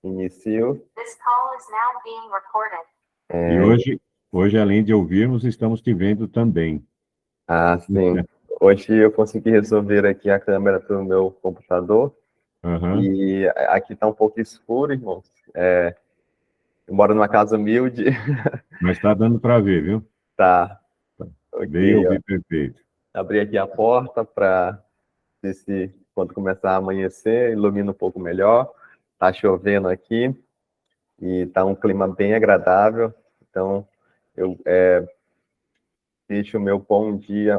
Inicio. E hoje, além de ouvirmos, estamos te vendo também. Ah, sim. Hoje eu consegui resolver aqui a câmera do meu computador. E aqui está um pouco escuro, irmãos. Eu moro numa casa humilde. Mas está dando para ver, viu? Tá. Ok. Veio ouvir perfeito. Abri aqui a porta para ver se quando começar a amanhecer, ilumina um pouco melhor. Tá chovendo aqui e tá um clima bem agradável. Então, eu deixo o meu bom dia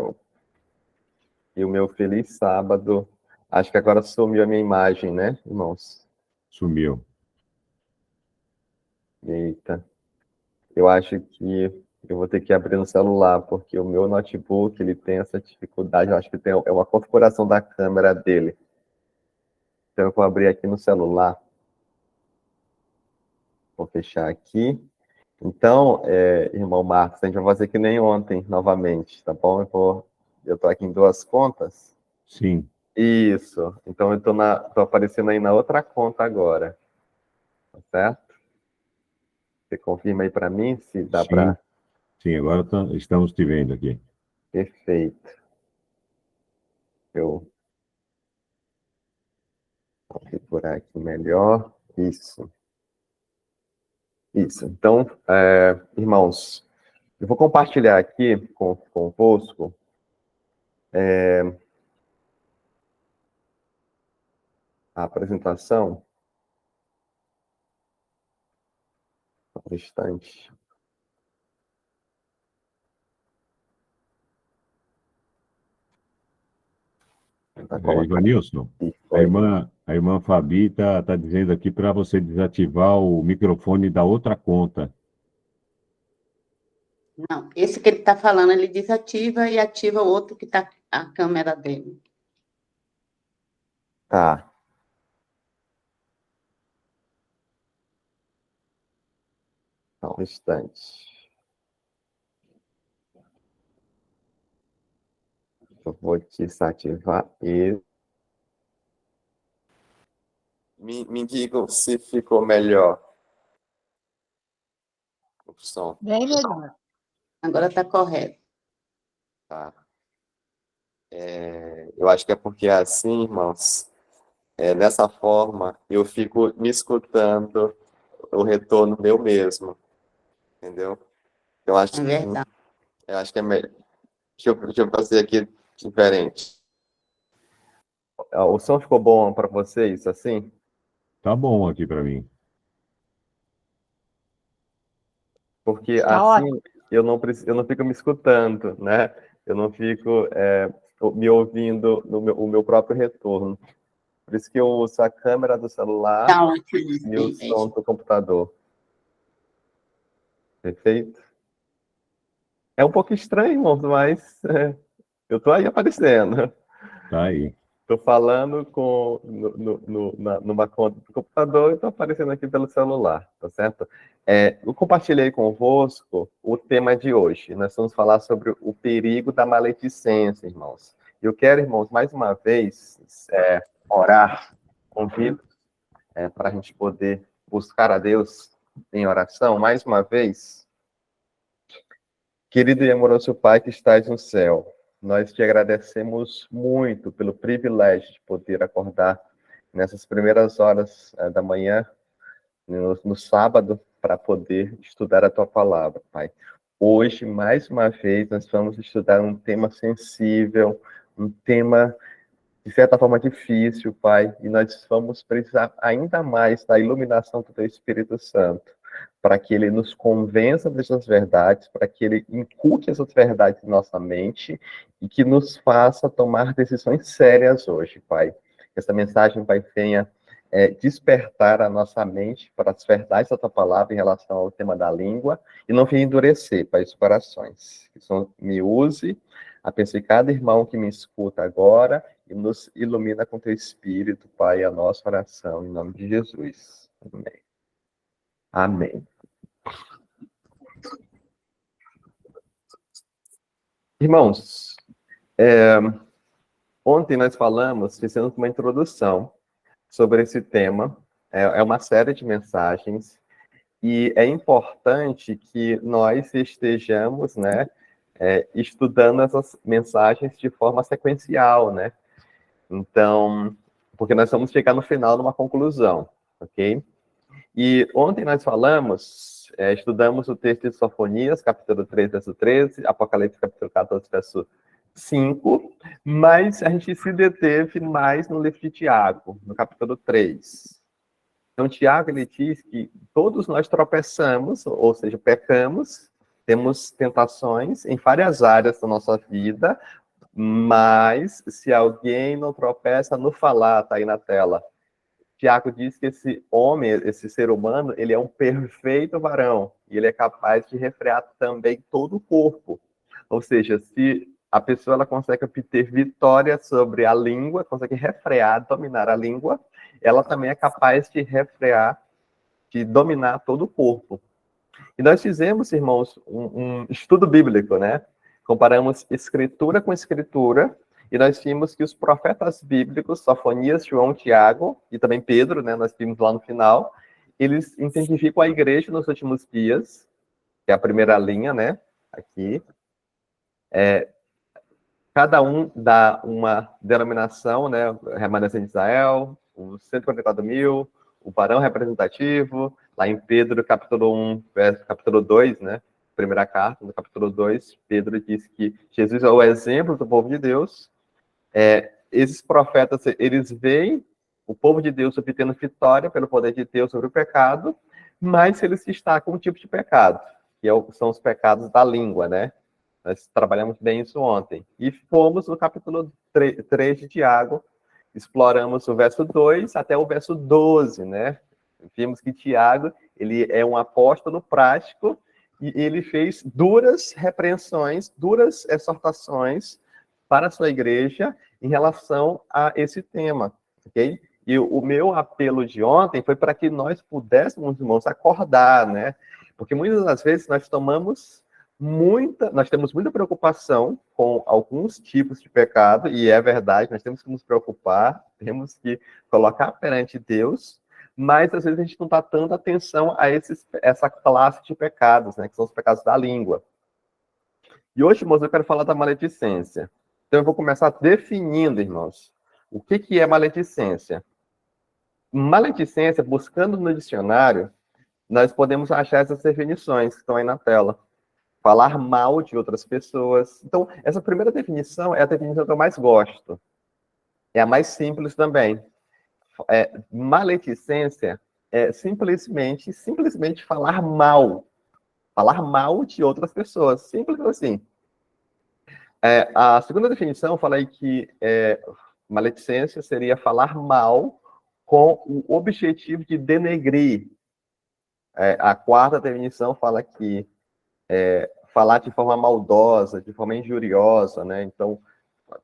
e o meu feliz sábado. Acho que agora sumiu a minha imagem, né, irmãos? Sumiu. Eita. Eu acho que eu vou ter que abrir no celular, porque o meu notebook, ele tem essa dificuldade. Eu acho que é uma configuração da câmera dele. Então, eu vou abrir aqui no celular. Vou fechar aqui. Então, irmão Marcos, a gente vai fazer que nem ontem, novamente, tá bom? Eu estou aqui em duas contas. Sim. Isso. Então, eu tô aparecendo aí na outra conta agora. Tá certo? Você confirma aí para mim se dá para... Sim, agora estamos te vendo aqui. Perfeito. Eu vou configurar aqui melhor. Isso. Isso. Então, irmãos, eu vou compartilhar aqui convosco a apresentação. Um instante. Ivanilson, a irmã Fabi está dizendo aqui para você desativar o microfone da outra conta. Não, esse que ele está falando, ele desativa e ativa o outro que está a câmera dele. Tá. Só um instante. Eu vou desativar e... Me digam se ficou melhor. O som. Bem melhor. Agora está correto. Tá. Eu acho que é porque assim, irmãos, dessa forma, eu fico me escutando o retorno meu mesmo. Entendeu? Eu acho, verdade. Eu acho que é melhor. Deixa eu fazer aqui diferente. O som ficou bom para vocês, assim? Tá bom aqui para mim. Porque assim eu não fico me escutando, né? Eu não fico me ouvindo o meu próprio retorno. Por isso que eu uso a câmera do celular e o som do computador. Perfeito? É um pouco estranho, irmãos, mas eu tô aí aparecendo. Tá aí. Estou falando numa conta do computador e estou aparecendo aqui pelo celular, tá certo? Eu compartilhei convosco o tema de hoje. Nós vamos falar sobre o perigo da maledicência, irmãos. Eu quero, irmãos, mais uma vez, orar, convido para a gente poder buscar a Deus em oração, mais uma vez. Querido e amoroso Pai que estás no céu, nós te agradecemos muito pelo privilégio de poder acordar nessas primeiras horas da manhã, no sábado, para poder estudar a tua palavra, Pai. Hoje, mais uma vez, nós vamos estudar um tema sensível, um tema, de certa forma, difícil, Pai, e nós vamos precisar ainda mais da iluminação do teu Espírito Santo, para que ele nos convença dessas verdades, para que ele inculque essas verdades em nossa mente e que nos faça tomar decisões sérias hoje, Pai. Que essa mensagem, Pai, venha despertar a nossa mente para as verdades da tua palavra em relação ao tema da língua e não venha endurecer, Pai, os corações. Que só me use, abençoe cada irmão que me escuta agora e nos ilumina com teu Espírito, Pai, a nossa oração, em nome de Jesus. Amém. Amém. Irmãos, ontem nós fizemos uma introdução sobre esse tema, é uma série de mensagens, e é importante que nós estejamos, né, estudando essas mensagens de forma sequencial, né? Então, porque nós vamos chegar no final numa conclusão, ok? E ontem nós falamos, estudamos o texto de Sofonias, capítulo 3, verso 13, Apocalipse, capítulo 14, verso 5, mas a gente se deteve mais no livro de Tiago, no capítulo 3. Então, Tiago, ele diz que todos nós tropeçamos, ou seja, pecamos, temos tentações em várias áreas da nossa vida, mas se alguém não tropeça no falar, tá aí na tela. Tiago diz que esse homem, esse ser humano, ele é um perfeito varão, e ele é capaz de refrear também todo o corpo. Ou seja, se a pessoa ela consegue obter vitória sobre a língua, consegue refrear, dominar a língua, ela também é capaz de refrear, de dominar todo o corpo. E nós fizemos, irmãos, um estudo bíblico, né? Comparamos escritura com escritura, e nós vimos que os profetas bíblicos, Sofonias, João, Tiago, e também Pedro, né? Nós vimos lá no final, eles identificam a igreja nos últimos dias, que é a primeira linha, né? Aqui. Cada um dá uma denominação, né? Remanescente de Israel, os 144.000, o varão representativo, lá em Pedro, capítulo 1, capítulo 2, né? Primeira carta, no capítulo 2, Pedro diz que Jesus é o exemplo do povo de Deus. Esses profetas, eles veem o povo de Deus obtendo vitória pelo poder de Deus sobre o pecado, mas eles destacam um tipo de pecado, que são os pecados da língua, né? Nós trabalhamos bem isso ontem. E fomos no capítulo 3 de Tiago, exploramos o verso 2 até o verso 12, né? Vimos que Tiago, ele é um apóstolo prático, e ele fez duras repreensões, duras exortações para a sua igreja em relação a esse tema, ok? E o meu apelo de ontem foi para que nós pudéssemos, irmãos, acordar, né? Porque muitas das vezes nós temos muita preocupação com alguns tipos de pecado, e é verdade, nós temos que nos preocupar, temos que colocar perante Deus, mas às vezes a gente não está dando atenção a essa classe de pecados, né, que são os pecados da língua. E hoje, irmãos, eu quero falar da maledicência. Então eu vou começar definindo, irmãos, o que é maledicência. Maledicência, buscando no dicionário, nós podemos achar essas definições que estão aí na tela. Falar mal de outras pessoas. Então, essa primeira definição é a definição que eu mais gosto. É a mais simples também. Maledicência é simplesmente falar mal. Falar mal de outras pessoas. Simples assim. A segunda definição, eu falei que maledicência seria falar mal com o objetivo de denegrir. A quarta definição fala que falar de forma maldosa, de forma injuriosa, né? Então,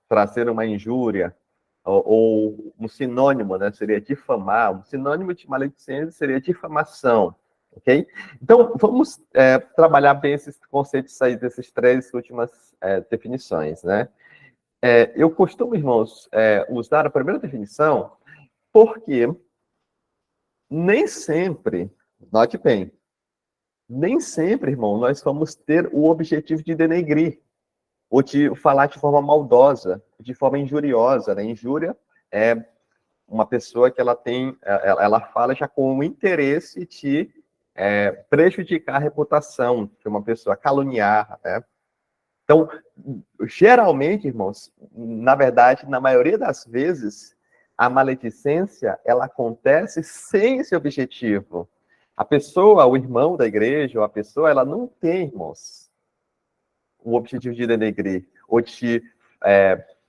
trazer uma injúria, ou um sinônimo, né? Seria difamar. Um sinônimo de maledicência seria difamação, ok? Então, vamos trabalhar bem esses conceitos aí dessas três últimas definições, né? Eu costumo, irmãos, usar a primeira definição porque nem sempre, note bem, nem sempre, irmão, nós vamos ter o objetivo de denegrir, ou de falar de forma maldosa, de forma injuriosa, né? Injúria é uma pessoa que ela fala já com o interesse de prejudicar a reputação de uma pessoa, caluniar, né? Então, geralmente, irmãos, na verdade, na maioria das vezes, a maledicência, ela acontece sem esse objetivo. A pessoa, o irmão da igreja, ou a pessoa, ela não tem, irmãos, o objetivo de denegrir, ou de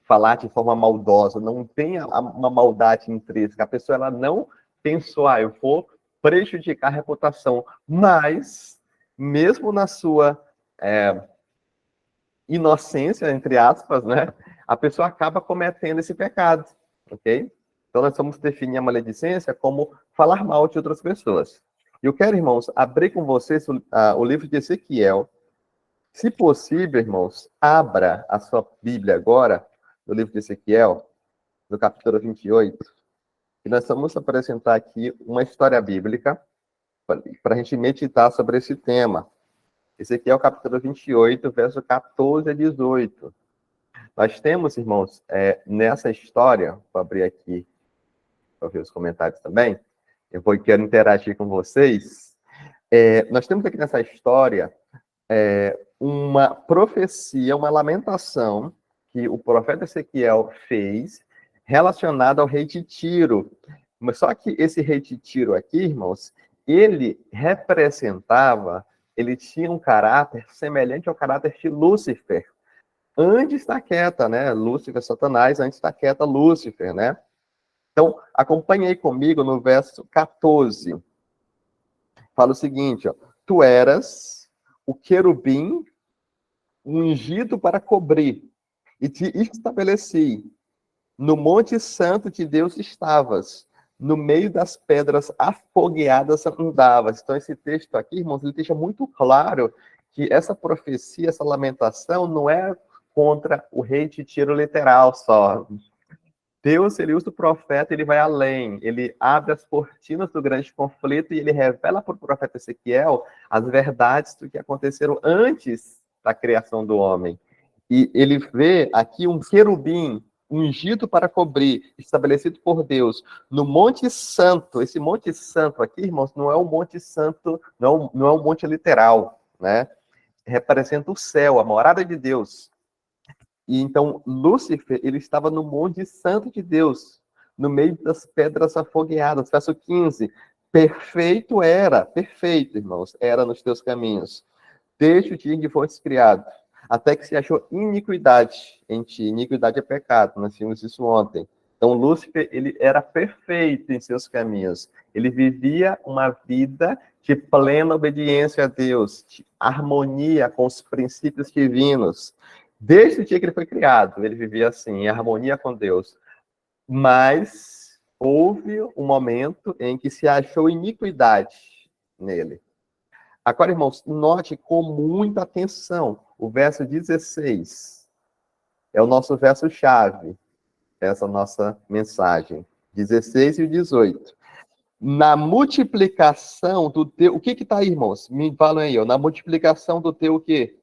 falar de forma maldosa, não tem uma maldade intrínseca. A pessoa, ela não pensou, eu vou prejudicar a reputação, mas, mesmo na sua inocência, entre aspas, né, a pessoa acaba cometendo esse pecado, ok? Então, nós vamos definir a maledicência como falar mal de outras pessoas. Eu quero, irmãos, abrir com vocês o livro de Ezequiel. Se possível, irmãos, abra a sua Bíblia agora, no livro de Ezequiel, no capítulo 28. E nós vamos apresentar aqui uma história bíblica para a gente meditar sobre esse tema. Esse aqui é o capítulo 28, verso 14 a 18. Nós temos, irmãos, nessa história, vou abrir aqui para ver os comentários também, quero interagir com vocês. Nós temos aqui nessa história uma profecia, uma lamentação que o profeta Ezequiel fez relacionada ao rei de Tiro. Mas só que esse rei de Tiro aqui, irmãos, ele tinha um caráter semelhante ao caráter de Lúcifer. Antes está quieta, né? Lúcifer, Satanás, antes está quieta Lúcifer, né? Então, acompanhe aí comigo no verso 14. Fala o seguinte, ó. Tu eras o querubim ungido para cobrir, e te estabeleci. No Monte Santo de Deus estavas, no meio das pedras afogueadas andavas. Então, esse texto aqui, irmãos, ele deixa muito claro que essa profecia, essa lamentação, não é contra o rei de Tiro literal só. Deus, ele usa o profeta, ele vai além, ele abre as cortinas do grande conflito e ele revela para o profeta Ezequiel as verdades do que aconteceram antes da criação do homem. E ele vê aqui um querubim ungido para cobrir, estabelecido por Deus, no Monte Santo. Esse Monte Santo aqui, irmãos, não é um Monte Santo, não é um monte literal, né? Representa o céu, a morada de Deus. E então, Lúcifer, ele estava no Monte Santo de Deus, no meio das pedras afogueadas. Verso 15. Perfeito, irmãos, era nos teus caminhos, desde o dia em que foste criado, até que se achou iniquidade em ti. Iniquidade é pecado, nós vimos isso ontem. Então, Lúcifer, ele era perfeito em seus caminhos. Ele vivia uma vida de plena obediência a Deus, de harmonia com os princípios divinos. Desde o dia que ele foi criado, ele vivia assim, em harmonia com Deus. Mas houve um momento em que se achou iniquidade nele. Agora, irmãos, note com muita atenção o verso 16. É o nosso verso-chave, essa nossa mensagem. 16 e 18. Na multiplicação do teu... O que está aí, irmãos? Me falam aí, ó. Na multiplicação do teu o quê?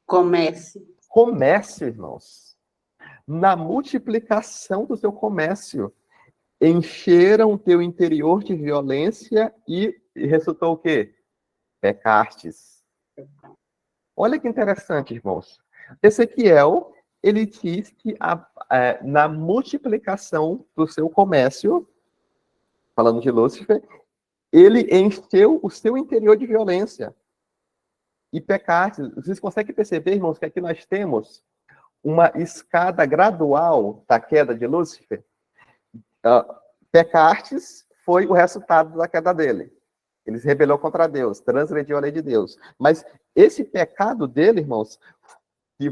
Comércio. Comércio, irmãos. Na multiplicação do teu comércio. Encheram o teu interior de violência e resultou o quê? Pecastes. Olha que interessante, irmãos. Ezequiel, ele diz que na multiplicação do seu comércio, falando de Lúcifer, ele encheu o seu interior de violência e pecastes. Vocês conseguem perceber, irmãos, que aqui nós temos uma escada gradual da queda de Lúcifer? Pecastes foi o resultado da queda dele. Ele se rebelou contra Deus, transgrediu a lei de Deus. Mas esse pecado dele, irmãos, que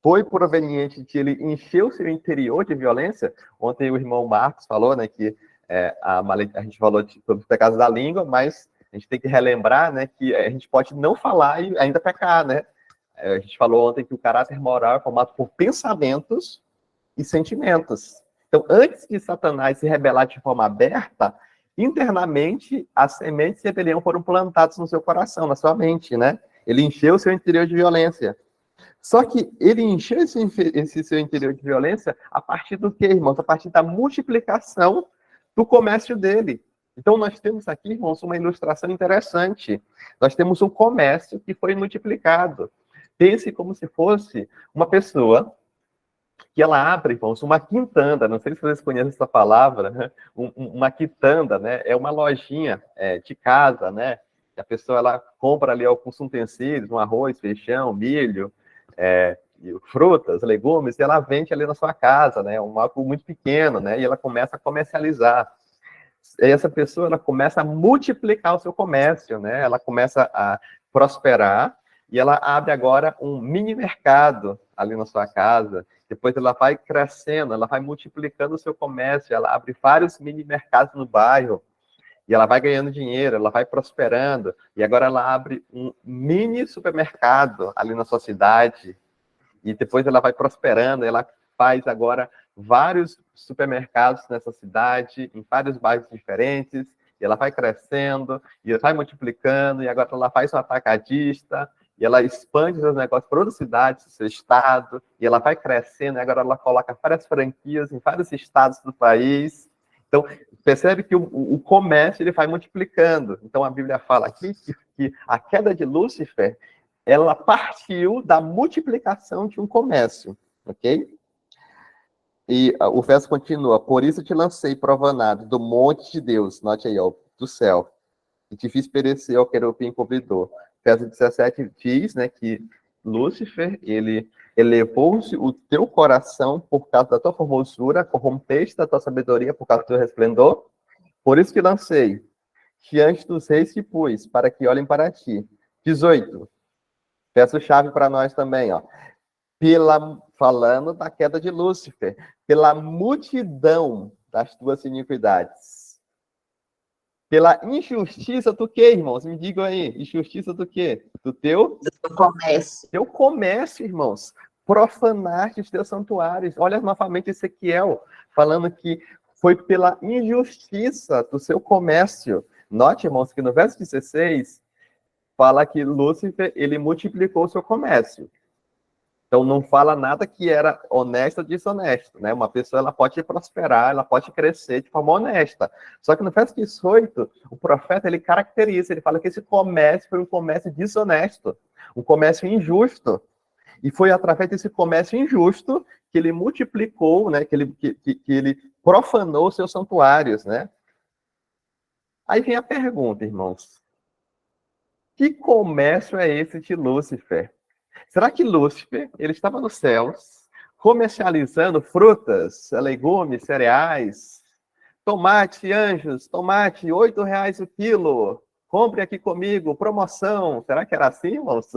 foi proveniente de ele encher o seu interior de violência. Ontem o irmão Marcos falou, né, que a gente falou sobre os pecados da língua, mas a gente tem que relembrar, né, que a gente pode não falar e ainda pecar, né? A gente falou ontem que o caráter moral é formado por pensamentos e sentimentos. Então, antes de Satanás se rebelar de forma aberta, internamente, as sementes de rebelião foram plantadas no seu coração, na sua mente, né? Ele encheu o seu interior de violência. Só que ele encheu esse seu interior de violência a partir do quê, irmãos? A partir da multiplicação do comércio dele. Então, nós temos aqui, irmãos, uma ilustração interessante. Nós temos um comércio que foi multiplicado. Pense como se fosse uma pessoa que ela abre, irmãos, uma quitanda. Não sei se vocês conhecem essa palavra, né? Uma quitanda, né? É uma lojinha de casa, né? A pessoa, ela compra ali alguns utensílios, um arroz, feijão, milho, frutas, legumes, e ela vende ali na sua casa, né? Algo muito pequeno, né? E ela começa a comercializar. E essa pessoa, ela começa a multiplicar o seu comércio, né? Ela começa a prosperar e ela abre agora um mini mercado ali na sua casa. Depois ela vai crescendo, ela vai multiplicando o seu comércio, ela abre vários mini mercados no bairro e ela vai ganhando dinheiro, ela vai prosperando e agora ela abre um mini supermercado ali na sua cidade e depois ela vai prosperando, ela faz agora vários supermercados nessa cidade, em vários bairros diferentes, e ela vai crescendo, e ela vai multiplicando, e agora ela faz um atacadista, e ela expande seus negócios para outras cidades, seu estado, e ela vai crescendo, e agora ela coloca várias franquias em vários estados do país. Então, percebe que o comércio ele vai multiplicando. Então, a Bíblia fala aqui que a queda de Lúcifer, ela partiu da multiplicação de um comércio, ok? E o verso continua, por isso te lancei profanado do monte de Deus, note aí, ó, do céu, e te fiz perecer ao querubim cobridor. Verso 17 diz, né, que Lúcifer, ele elevou-se o teu coração por causa da tua formosura, corrompeste a tua sabedoria por causa do teu resplendor, por isso que lancei, diante dos reis que pus, para que olhem para ti. 18, verso-chave para nós também, ó. Falando da queda de Lúcifer, pela multidão das tuas iniquidades. Pela injustiça do quê, irmãos? Me digam aí, injustiça do quê? Do teu comércio. Teu comércio, irmãos. Profanaste os teus santuários. Olha novamente Ezequiel, falando que foi pela injustiça do seu comércio. Note, irmãos, que no verso 16, fala que Lúcifer, ele multiplicou o seu comércio. Então, não fala nada que era honesto ou desonesto, né? Uma pessoa, ela pode prosperar, ela pode crescer de forma honesta. Só que no verso 18, o profeta, ele caracteriza, ele fala que esse comércio foi um comércio desonesto, um comércio injusto. E foi através desse comércio injusto que ele multiplicou, né? Que ele profanou seus santuários, né? Aí vem a pergunta, irmãos. Que comércio é esse de Lúcifer? Será que Lúcifer, ele estava nos céus, comercializando frutas, legumes, cereais, tomate, anjos, tomate, R$8 o quilo, compre aqui comigo, promoção. Será que era assim, irmãos?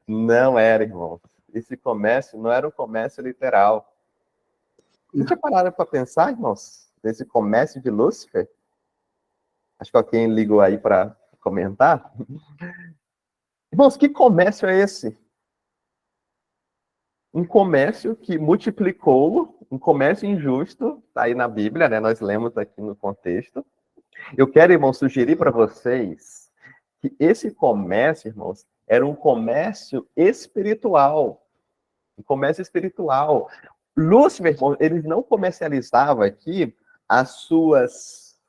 Não era, irmãos. Esse comércio não era um comércio literal. Você já pararam para pensar, irmãos, nesse comércio de Lúcifer? Acho que alguém ligou aí para comentar. Irmãos, que comércio é esse? Um comércio que multiplicou, um comércio injusto, está aí na Bíblia, né? Nós lemos aqui no contexto. Eu quero, irmãos, sugerir para vocês que esse comércio, irmãos, era um comércio espiritual. Um comércio espiritual. Lúcifer, irmãos, ele não comercializava aqui as suas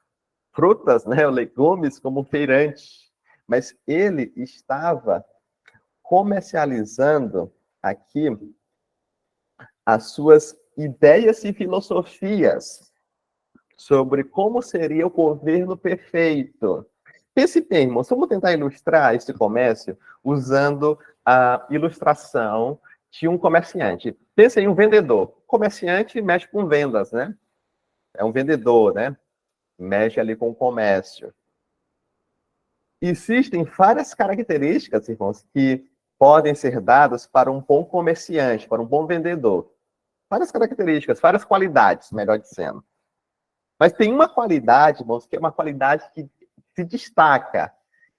frutas, né, legumes, como feirante, mas ele estava comercializando aqui as suas ideias e filosofias sobre como seria o governo perfeito. Pense bem, irmãos, vamos tentar ilustrar esse comércio usando a ilustração de um comerciante. Pense em um vendedor. O comerciante mexe com vendas, né? É um vendedor, né? Mexe ali com o comércio. Existem várias características, irmãos, que podem ser dadas para um bom comerciante, para um bom vendedor. Várias características, várias qualidades, melhor dizendo. Mas tem uma qualidade, irmãos, que é uma qualidade que se destaca.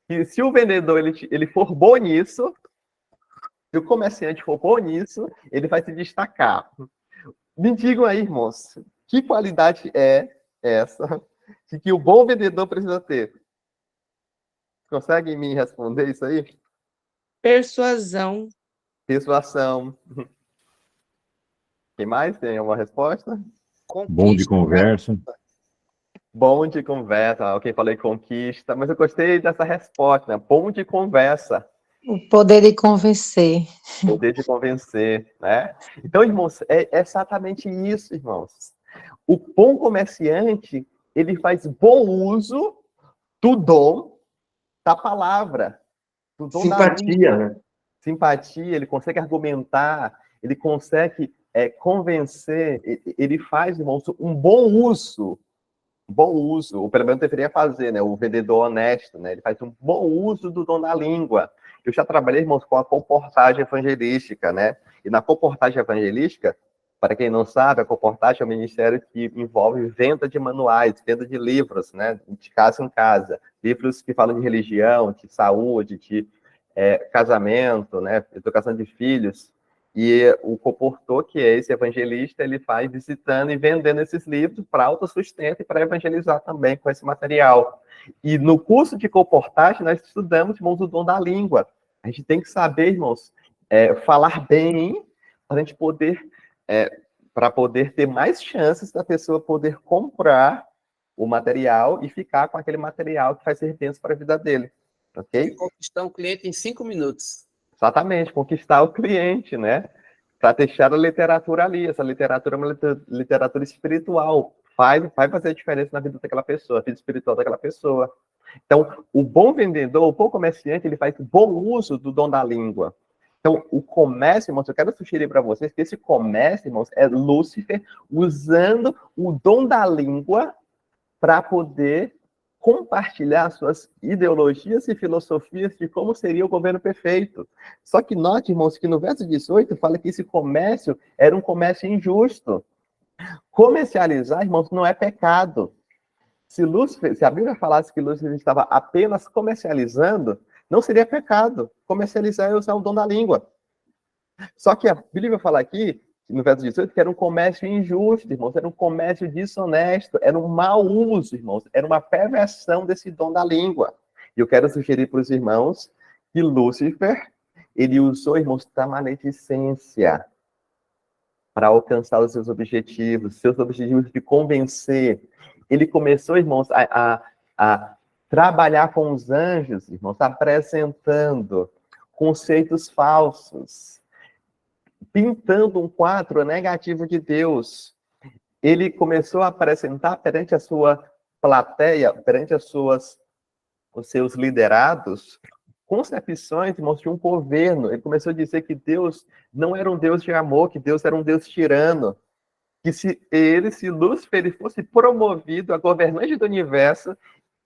E se o vendedor ele for bom nisso, se o comerciante for bom nisso, ele vai se destacar. Me digam aí, irmãos, que qualidade é essa que o bom vendedor precisa ter? Conseguem me responder isso aí? Persuasão. Persuasão. Quem mais tem alguma resposta? Bom de conversa. Bom de conversa. Ok, falei conquista, mas eu gostei dessa resposta, né? Bom de conversa. O poder de convencer. Poder de convencer, né? Então, irmãos, é exatamente isso, irmãos. O bom comerciante, ele faz bom uso do dom da palavra, do dom Simpatia, da né? simpatia, ele consegue argumentar, ele consegue convencer, ele faz, irmãos, um bom uso, ou pelo menos deveria fazer, né? O vendedor honesto, né? Ele faz um bom uso do dom da língua. Eu já trabalhei, irmãos, com a comportagem evangelística, né? E na comportagem evangelística, para quem não sabe, a comportagem é um ministério que envolve venda de manuais, venda de livros, né? De casa em casa. Livros que falam de religião, de saúde, de casamento, né? Educação de filhos. E o comportor, que é esse evangelista, ele vai visitando e vendendo esses livros para autossustento e para evangelizar também com esse material. E no curso de comportagem, nós estudamos, irmãos, o dom da língua. A gente tem que saber, irmãos, falar bem para a gente poder, para poder ter mais chances da pessoa poder comprar o material e ficar com aquele material que vai ser bênção para a vida dele. Ok? Conquistar um cliente em 5 minutos. Exatamente, conquistar o cliente, né? Para deixar a literatura ali. Essa literatura é uma literatura espiritual. Vai fazer a diferença na vida daquela pessoa, na vida espiritual daquela pessoa. Então, o bom vendedor, o bom comerciante, ele faz bom uso do dom da língua. Então, o comércio, irmãos, eu quero sugerir para vocês que esse comércio, irmãos, é Lúcifer usando o dom da língua para poder compartilhar suas ideologias e filosofias de como seria o governo perfeito. Só que note, irmãos, que no verso 18 fala que esse comércio era um comércio injusto. Comercializar, irmãos, não é pecado. Se a Bíblia falasse que Lúcifer estava apenas comercializando, não seria pecado. Comercializar é usar o dom da língua. Só que a Bíblia vai falar aqui, no verso 18, que era um comércio injusto, irmãos, era um comércio desonesto, era um mau uso, irmãos, era uma perversão desse dom da língua. E eu quero sugerir para os irmãos que Lúcifer, ele usou, irmãos, da maledicência para alcançar os seus objetivos de convencer. Ele começou, irmãos, a trabalhar com os anjos, irmãos, apresentando conceitos falsos, pintando um quadro negativo de Deus. Ele começou a apresentar perante a sua plateia, perante os seus liderados, concepções, irmãos, de um governo. Ele começou a dizer que Deus não era um Deus de amor, que Deus era um Deus tirano, que se Lúcifer ele fosse promovido a governante do universo,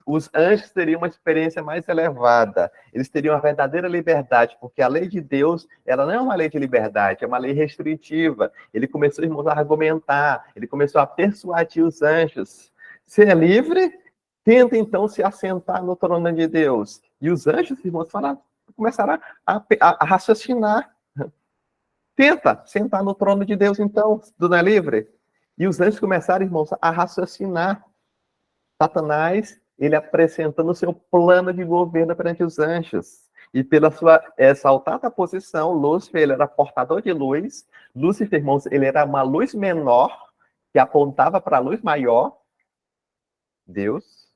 os anjos teriam uma experiência mais elevada, eles teriam a verdadeira liberdade, porque a lei de Deus, ela não é uma lei de liberdade, é uma lei restritiva. Ele começou, irmãos, a argumentar, ele começou a persuadir os anjos. Ser livre, tenta então se assentar no trono de Deus. E os anjos, irmãos, começaram a raciocinar. Tenta sentar no trono de Deus, então, tu não é livre? E os anjos começaram, irmãos, a raciocinar. Satanás, ele apresentando o seu plano de governo perante os anjos. E pela sua exaltada posição, Lúcifer, ele era portador de luz. Lúcifer, irmãos, ele era uma luz menor, que apontava para a luz maior, Deus.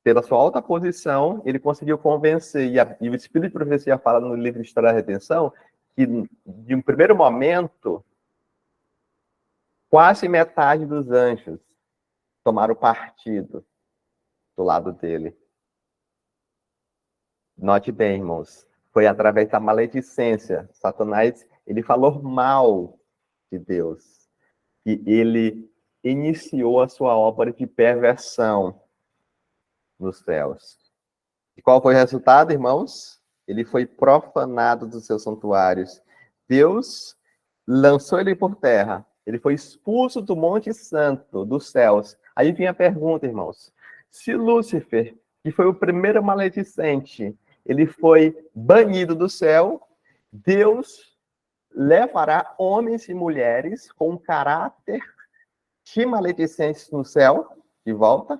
Pela sua alta posição, ele conseguiu convencer, e o Espírito de Profecia fala no livro História da Redenção, que de um primeiro momento, quase metade dos anjos tomaram partido do lado dele. Note bem, irmãos, foi através da maledicência. Satanás, ele falou mal de Deus. E ele iniciou a sua obra de perversão nos céus. E qual foi o resultado, irmãos? Ele foi profanado dos seus santuários. Deus lançou ele por terra. Ele foi expulso do Monte Santo, dos céus. Aí vem a pergunta, irmãos. Se Lúcifer, que foi o primeiro maledicente, ele foi banido do céu, Deus levará homens e mulheres com caráter de maledicentes no céu, de volta.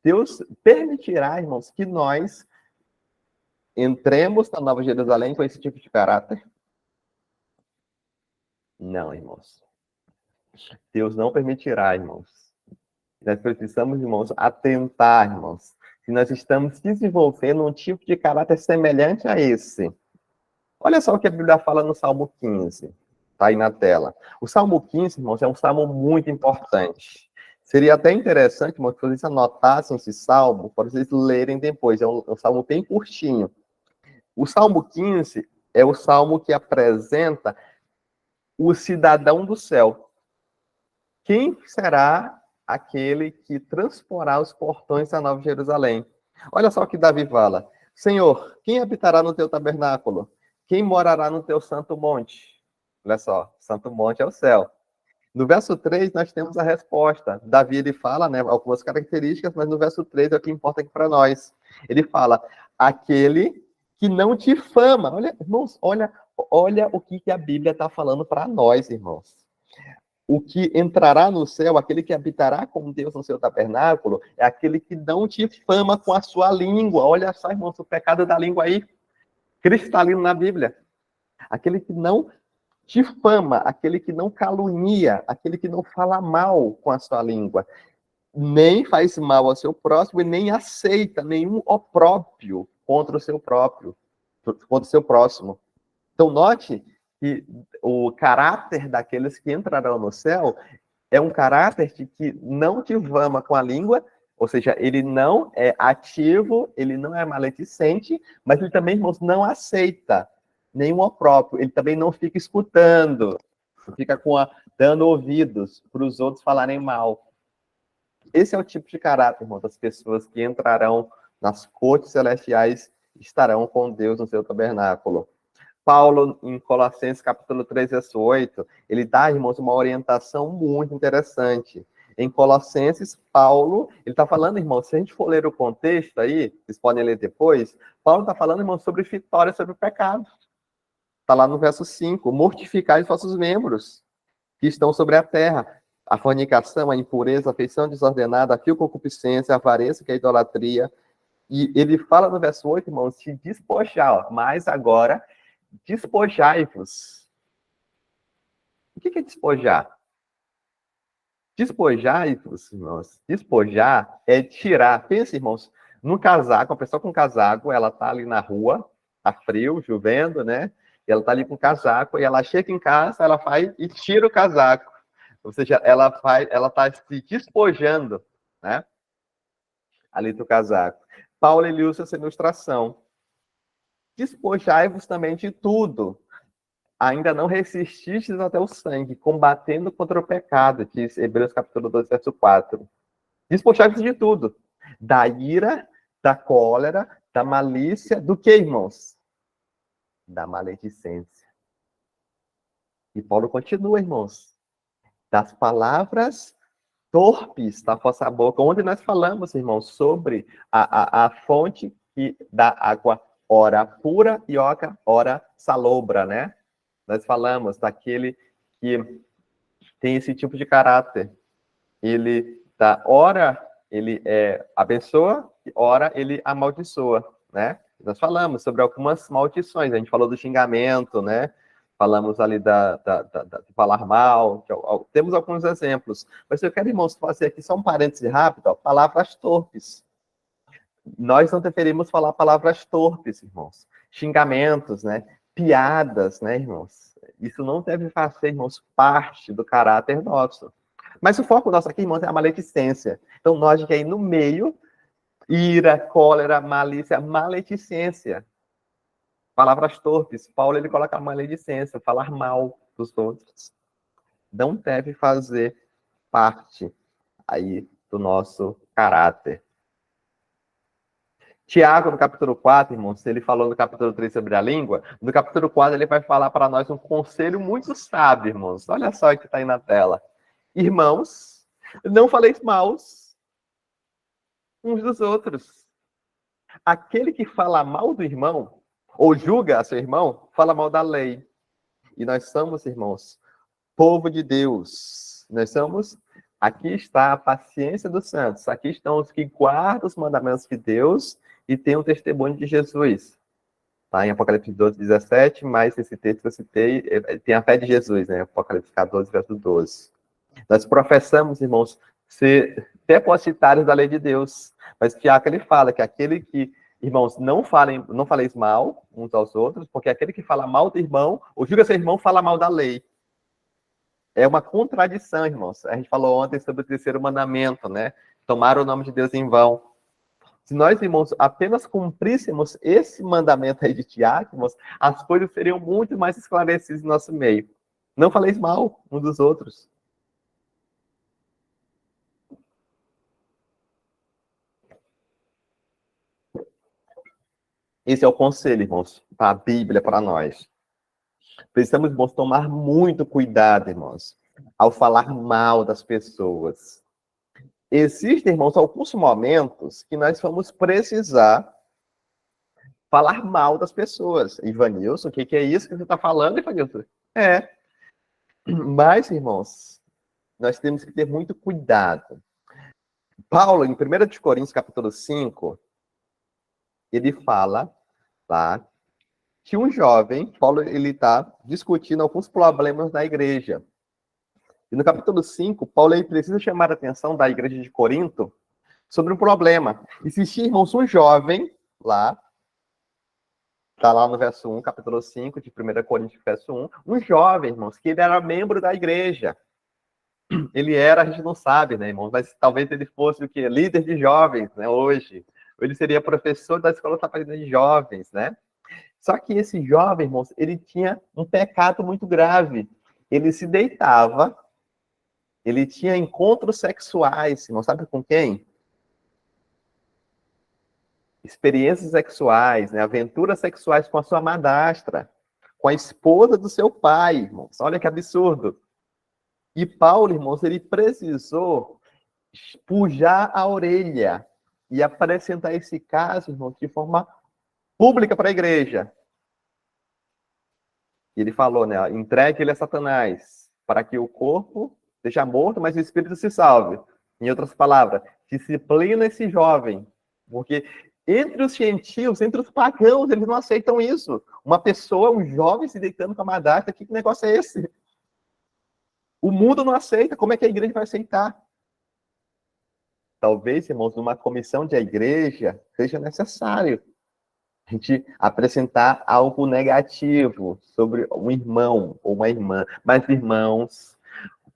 Deus permitirá, irmãos, que nós entremos na Nova Jerusalém com esse tipo de caráter? Não, irmãos. Deus não permitirá, irmãos. Nós precisamos, irmãos, atentar, irmãos, se nós estamos desenvolvendo um tipo de caráter semelhante a esse. Olha só o que a Bíblia fala no Salmo 15. Está aí na tela. O Salmo 15, irmãos, é um salmo muito importante. Seria até interessante, irmãos, que vocês anotassem esse salmo para vocês lerem depois. É um salmo bem curtinho. O Salmo 15 é o salmo que apresenta o cidadão do céu. Quem será aquele que transporá os portões da Nova Jerusalém? Olha só o que Davi fala. Senhor, quem habitará no teu tabernáculo? Quem morará no teu santo monte? Olha só, santo monte é o céu. No verso 3, nós temos a resposta. Davi, ele fala, né, algumas características, mas no verso 3 é o que importa aqui para nós. Ele fala, aquele que não difama. Olha, irmãos, olha olha o que a Bíblia está falando para nós, irmãos. O que entrará no céu, aquele que habitará com Deus no seu tabernáculo, é aquele que não difama com a sua língua. Olha só, irmãos, o pecado da língua aí, cristalino na Bíblia. Aquele que não difama, aquele que não calunia, aquele que não fala mal com a sua língua, nem faz mal ao seu próximo e nem aceita nenhum opróbrio contra o seu próximo. Então, note que o caráter daqueles que entrarão no céu é um caráter que não difama com a língua, ou seja, ele não é ativo, ele não é maledicente, mas ele também, irmãos, não aceita nenhum opróbrio, ele também não fica escutando, fica dando ouvidos para os outros falarem mal. Esse é o tipo de caráter, irmão, das pessoas que entrarão nas cortes celestiais, estarão com Deus no seu tabernáculo. Paulo, em Colossenses capítulo 3, verso 8, ele dá, irmãos, uma orientação muito interessante. Em Colossenses, Paulo, ele está falando, irmãos, se a gente for ler o contexto aí, vocês podem ler depois, Paulo está falando, irmãos, sobre vitória sobre o pecado. Está lá no verso 5, mortificai os vossos membros que estão sobre a terra. A fornicação, a impureza, a afeição desordenada, a concupiscência, a avareza, que é a idolatria. E ele fala no verso 8, irmãos, se despojar, mas agora, despojai-vos. O que é despojar? Despojai-vos, irmãos. Despojar é tirar. Pensa, irmãos, num casaco, uma pessoa com casaco, ela tá ali na rua, tá frio, chovendo, né? E ela tá ali com casaco, e ela chega em casa, ela vai e tira o casaco. Ou seja, ela está se despojando, né? Ali do casaco. Paulo, ele usa essa ilustração. Despojai-vos também de tudo. Ainda não resististes até o sangue, combatendo contra o pecado, diz Hebreus capítulo 12, verso 4. Despojai-vos de tudo. Da ira, da cólera, da malícia, do que, irmãos? Da maledicência. E Paulo continua, irmãos. Das palavras torpes da vossa boca, onde nós falamos, irmãos, sobre a fonte que dá água, ora pura e ora salobra, né? Nós falamos daquele que tem esse tipo de caráter. Ele dá, ora, ele abençoa, ora, ele amaldiçoa, né? Nós falamos sobre algumas maldições, a gente falou do xingamento, né? Falamos ali de falar mal, temos alguns exemplos. Mas eu quero, irmãos, fazer aqui só um parêntese rápido, ó, palavras torpes. Nós não deveríamos falar palavras torpes, irmãos. Xingamentos, né? Piadas, né, irmãos? Isso não deve fazer, irmãos, parte do caráter nosso. Mas o foco nosso aqui, irmãos, é a maledicência. Então, nós que aí no meio, ira, cólera, malícia, maledicência. Palavras torpes. Paulo, ele coloca a maledicência, falar mal dos outros. Não deve fazer parte aí do nosso caráter. Tiago, no capítulo 4, irmãos, ele falou no capítulo 3 sobre a língua, no capítulo 4 ele vai falar para nós um conselho muito sábio, irmãos. Olha só o que está aí na tela. Irmãos, não faleis maus uns dos outros. Aquele que fala mal do irmão, ou julga a seu irmão, fala mal da lei. E nós somos, irmãos, povo de Deus. Nós somos, aqui está a paciência dos santos. Aqui estão os que guardam os mandamentos de Deus e têm o testemunho de Jesus. Tá? Em Apocalipse 12, 17, mas esse texto que eu citei tem a fé de Jesus, né? Apocalipse 14, verso 12. Nós professamos, irmãos, ser depositários da lei de Deus. Mas Tiago, ele fala que aquele que, irmãos, não faleis mal uns aos outros, porque aquele que fala mal do irmão, ou julga seu irmão, fala mal da lei. É uma contradição, irmãos. A gente falou ontem sobre o terceiro mandamento, né? Tomar o nome de Deus em vão. Se nós, irmãos, apenas cumpríssemos esse mandamento aí de Tiago, irmãos, as coisas seriam muito mais esclarecidas no nosso meio. Não faleis mal uns dos outros. Esse é o conselho, irmãos, da Bíblia para nós. Precisamos, irmãos, tomar muito cuidado, irmãos, ao falar mal das pessoas. Existem, irmãos, alguns momentos que nós vamos precisar falar mal das pessoas. Ivanilson, o que é isso que você está falando, Ivanilson? Mas, irmãos, nós temos que ter muito cuidado. Paulo, em 1 de Coríntios, capítulo 5, ele fala lá que um jovem, Paulo, ele está discutindo alguns problemas da igreja. E no capítulo 5, Paulo ele precisa chamar a atenção da igreja de Corinto sobre um problema. Existia, irmãos, um jovem lá, está lá no verso 1, capítulo 5, de 1 Coríntios, verso 1, um jovem, irmãos, que ele era membro da igreja. Ele era, a gente não sabe, né, irmãos, mas talvez ele fosse o quê? Líder de jovens, né, hoje. Ou ele seria professor da escola sabatina de jovens, né? Só que esse jovem, irmãos, ele tinha um pecado muito grave. Ele se deitava, ele tinha encontros sexuais, irmão, sabe com quem? Experiências sexuais, né? Aventuras sexuais com a sua madrastra, com a esposa do seu pai, irmãos. Olha que absurdo. E Paulo, irmãos, ele precisou pujar a orelha e apresentar esse caso, irmãos, de forma pública para a igreja. E ele falou, né? Entregue ele a Satanás, para que o corpo seja morto, mas o espírito se salve. Em outras palavras, disciplina esse jovem, porque entre os gentios, entre os pagãos, eles não aceitam isso. Uma pessoa, um jovem se deitando com a madrasta, que negócio é esse? O mundo não aceita, como é que a igreja vai aceitar? Talvez, irmãos, numa comissão de igreja, seja necessário a gente apresentar algo negativo sobre um irmão ou uma irmã. Mas, irmãos,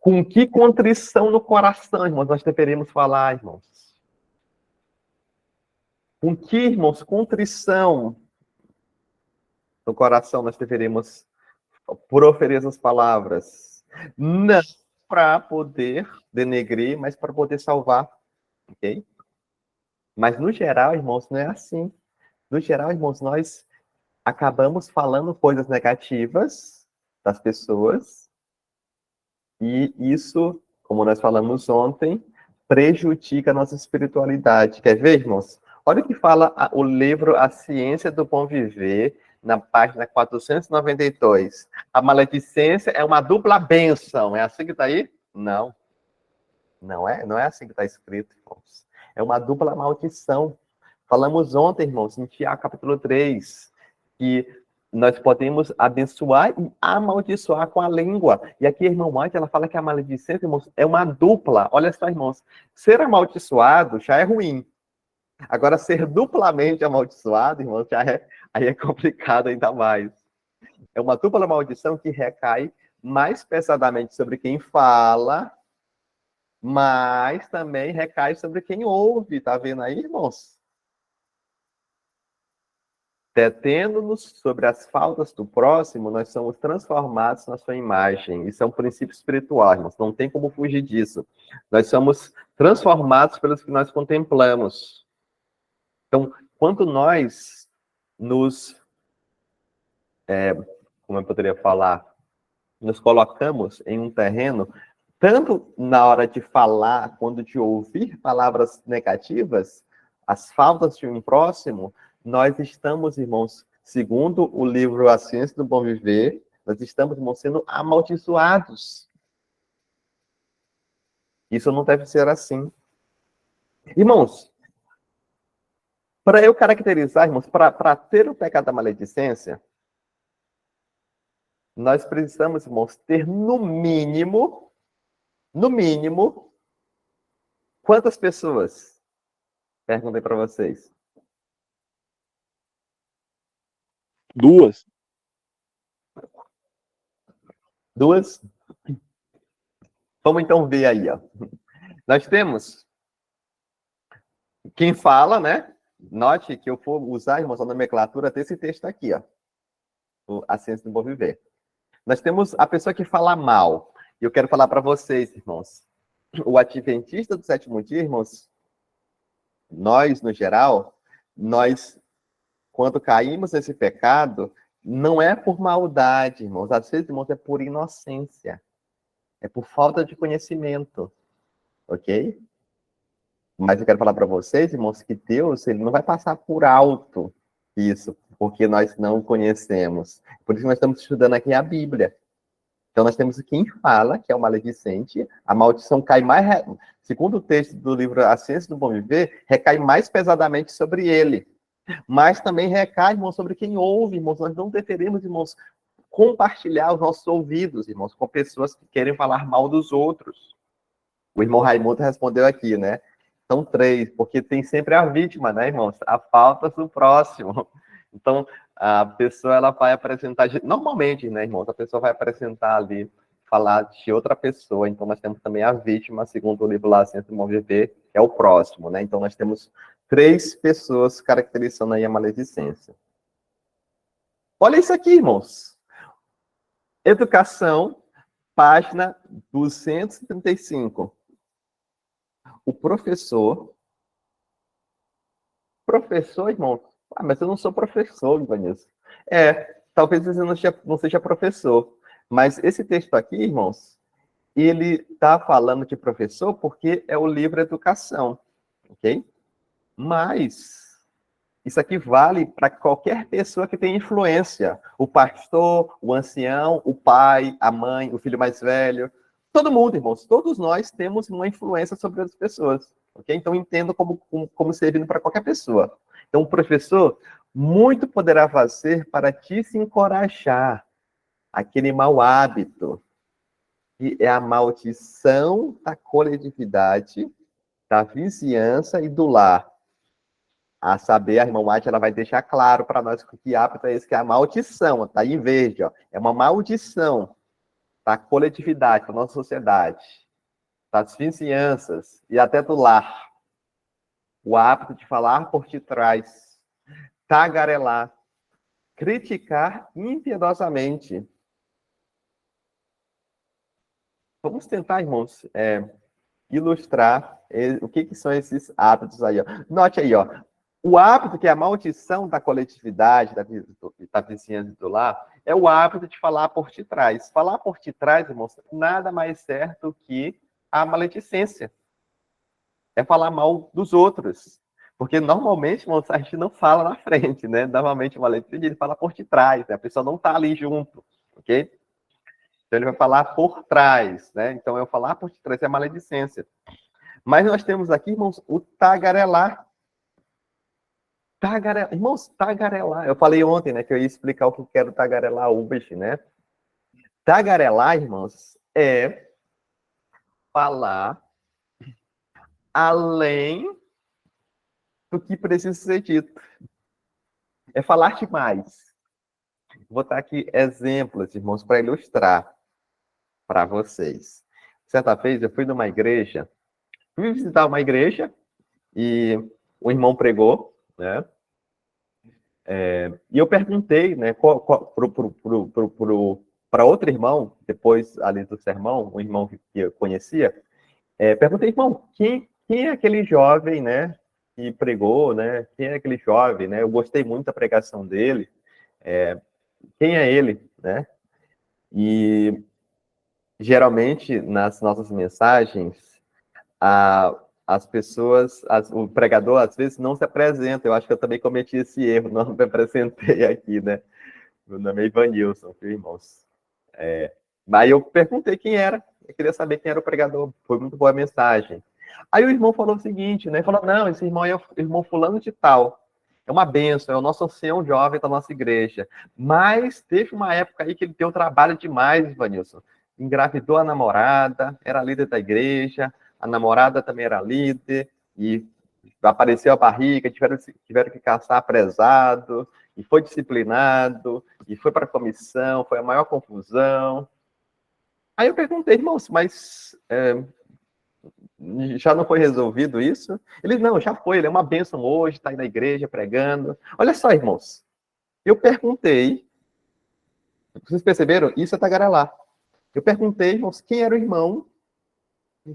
com que contrição no coração, irmãos, nós deveríamos falar, irmãos? Com que, irmãos, contrição no coração nós deveríamos proferir essas palavras? Não para poder denegrir, mas para poder salvar, ok? Mas, no geral, irmãos, não é assim. No geral, irmãos, nós acabamos falando coisas negativas das pessoas e isso, como nós falamos ontem, prejudica a nossa espiritualidade. Quer ver, irmãos? Olha o que fala o livro A Ciência do Bom Viver, na página 492. A maledicência é uma dupla bênção. É assim que está aí? Não. Não é assim que está escrito, irmãos. É uma dupla maldição. Falamos ontem, irmãos, em Tiago capítulo 3, que nós podemos abençoar e amaldiçoar com a língua. E aqui a irmã White, ela fala que a maledicência, irmãos, é uma dupla. Olha só, irmãos, ser amaldiçoado já é ruim. Agora, ser duplamente amaldiçoado, irmãos, aí é complicado ainda mais. É uma dupla maldição que recai mais pesadamente sobre quem fala, mas também recai sobre quem ouve. Tá vendo aí, irmãos? Detendo-nos sobre as faltas do próximo, nós somos transformados na sua imagem. Isso é um princípio espiritual, irmãos. Não tem como fugir disso. Nós somos transformados pelos que nós contemplamos. Então, quando nós nos... como eu poderia falar? Nos colocamos em um terreno, tanto na hora de falar, quando de ouvir palavras negativas, as faltas de um próximo, nós estamos, irmãos, segundo o livro A Ciência do Bom Viver, nós estamos, irmãos, sendo amaldiçoados. Isso não deve ser assim. Irmãos, para eu caracterizar, irmãos, para ter o pecado da maledicência, nós precisamos, irmãos, ter no mínimo, quantas pessoas? Perguntei para vocês. 2. 2? Vamos então ver aí, ó. Nós temos quem fala, né? Note que eu vou usar, irmãos, a nomenclatura desse texto aqui, ó. A Ciência do Bom Viver. Nós temos a pessoa que fala mal. E eu quero falar para vocês, irmãos. O adventista do sétimo dia, irmãos, nós, no geral, quando caímos nesse pecado, não é por maldade, irmãos. Às vezes, irmãos, é por inocência. É por falta de conhecimento. Ok? Mas eu quero falar para vocês, irmãos, que Deus, ele não vai passar por alto isso. porque nós não conhecemos. Por isso nós estamos estudando aqui a Bíblia. Então nós temos quem fala que é o maledicente, a maldição cai mais, segundo o texto do livro A Ciência do Bom Viver, recai mais pesadamente sobre ele. Mas também recai, irmãos, sobre quem ouve, irmãos. Nós não deveremos, irmãos, compartilhar os nossos ouvidos, irmãos, com pessoas que querem falar mal dos outros. O irmão Raimundo respondeu aqui, né? São 3, porque tem sempre a vítima, né, irmãos? A falta do próximo. Então, a pessoa, ela vai apresentar, normalmente, né, irmãos? A pessoa vai apresentar ali, falar de outra pessoa. Então, nós temos também a vítima, segundo o livro lá, Ciência do Bom Viver, que é o próximo, né? Então, nós temos 3 pessoas caracterizando aí a maledicência. Olha isso aqui, irmãos. Educação, página 235. O professor, irmão, mas eu não sou professor, Ivanilson. Talvez você não seja professor, mas esse texto aqui, irmãos, ele está falando de professor porque é o livro Educação, ok? Mas isso aqui vale para qualquer pessoa que tem influência. O pastor, o ancião, o pai, a mãe, o filho mais velho. Todo mundo, irmãos. Todos nós temos uma influência sobre as pessoas. Ok? Então, entendo como servindo para qualquer pessoa. Então, o professor muito poderá fazer para te se encorajar. Aquele mau hábito, que é a maldição da coletividade, da vizinhança e do lar. A saber, a irmã White, ela vai deixar claro para nós que hábito é esse, que é a maldição, tá aí em verde, ó. É uma maldição da coletividade, da nossa sociedade, das vizinhanças e até do lar. O hábito de falar por detrás, tagarelar, criticar impiedosamente. Vamos tentar, irmãos, ilustrar o que são esses hábitos aí, ó. Note aí, ó. O hábito, que é a maldição da coletividade, da vizinhança e do lar, é o hábito de falar por detrás. Falar por detrás, irmãos, nada mais certo que a maledicência. É falar mal dos outros. Porque, normalmente, irmãos, a gente não fala na frente, né? Normalmente, o maledicente, ele fala por detrás, né? A pessoa não está ali junto, ok? Então, ele vai falar por trás, né? Então, eu falar por detrás é a maledicência. Mas nós temos aqui, irmãos, o tagarelar. Irmãos, tagarelar. Eu falei ontem, né, que eu ia explicar o que eu quero tagarelar hoje, né? Tagarelar, irmãos, é falar além do que precisa ser dito. É falar demais. Vou botar aqui exemplos, irmãos, para ilustrar para vocês. Certa vez eu fui numa igreja, fui visitar uma igreja e o irmão pregou, né? E eu perguntei, né, para outro irmão, depois ali do sermão, um irmão que eu conhecia, perguntei, irmão, quem é aquele jovem, né, que pregou, né? Quem é aquele jovem, né? Eu gostei muito da pregação dele. Quem é ele, né? E geralmente nas nossas mensagens, as pessoas, o pregador às vezes não se apresenta. Eu acho que eu também cometi esse erro, não me apresentei aqui, né? Meu nome é Ivanilson, viu, irmãos? Aí eu perguntei quem era, eu queria saber quem era o pregador. Foi muito boa a mensagem. Aí o irmão falou o seguinte, né? Ele falou, não, esse irmão é o irmão fulano de tal. É uma bênção, é o nosso ancião jovem da nossa igreja. Mas teve uma época aí que ele deu trabalho demais, Ivanilson. Engravidou a namorada, era líder da igreja, a namorada também era líder, e apareceu a barriga, tiveram que caçar prezado, e foi disciplinado, e foi para a comissão, foi a maior confusão. Aí eu perguntei, irmãos, mas já não foi resolvido isso? Ele, não, já foi, ele é uma bênção hoje, está aí na igreja pregando. Olha só, irmãos, eu perguntei, vocês perceberam? Isso é tagarelar. Eu perguntei, irmãos, quem era o irmão,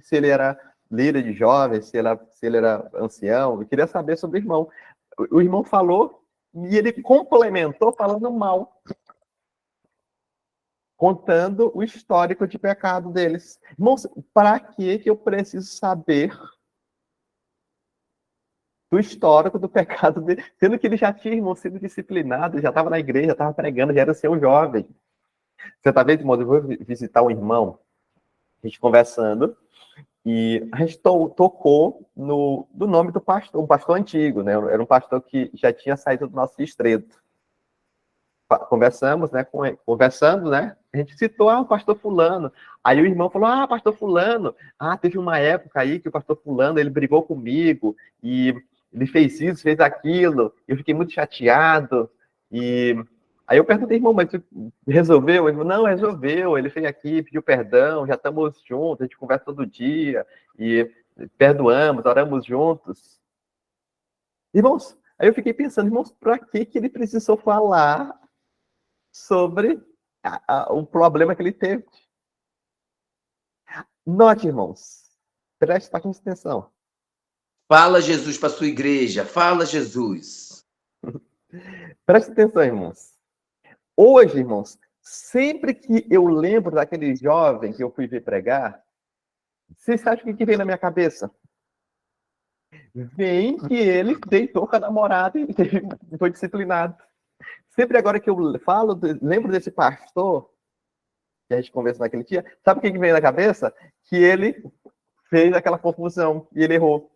se ele era líder de jovens, se ele era ancião, eu queria saber sobre o irmão. O irmão falou, e ele complementou falando mal, contando o histórico de pecado deles. Irmãos, para que eu preciso saber do histórico do pecado dele, sendo que ele já tinha, irmão, sido disciplinado, já estava na igreja, já estava pregando, já era seu jovem. Certa vez, irmão, eu vou visitar um irmão, a gente conversando, e a gente tocou no nome do pastor, um pastor antigo, né? Era um pastor que já tinha saído do nosso estreito. Conversamos, né? Conversando, né? A gente citou, o pastor fulano. Aí o irmão falou, pastor fulano. Teve uma época aí que o pastor fulano, ele brigou comigo, e ele fez isso, fez aquilo. Eu fiquei muito chateado. E aí eu perguntei, irmão, mas resolveu? Ele falou, não, resolveu. Ele veio aqui, pediu perdão, já estamos juntos, a gente conversa todo dia, e perdoamos, oramos juntos. Irmãos, aí eu fiquei pensando, irmãos, para que ele precisou falar sobre o problema que ele teve? Note, irmãos, preste bastante atenção. Fala, Jesus, para sua igreja. Fala, Jesus. Preste atenção, irmãos. Hoje, irmãos, sempre que eu lembro daquele jovem que eu fui ver pregar, vocês sabem o que vem na minha cabeça? Vem que ele deitou com a namorada e foi disciplinado. Sempre agora que eu lembro desse pastor, que a gente conversou naquele dia, sabe o que vem na cabeça? Que ele fez aquela confusão e ele errou.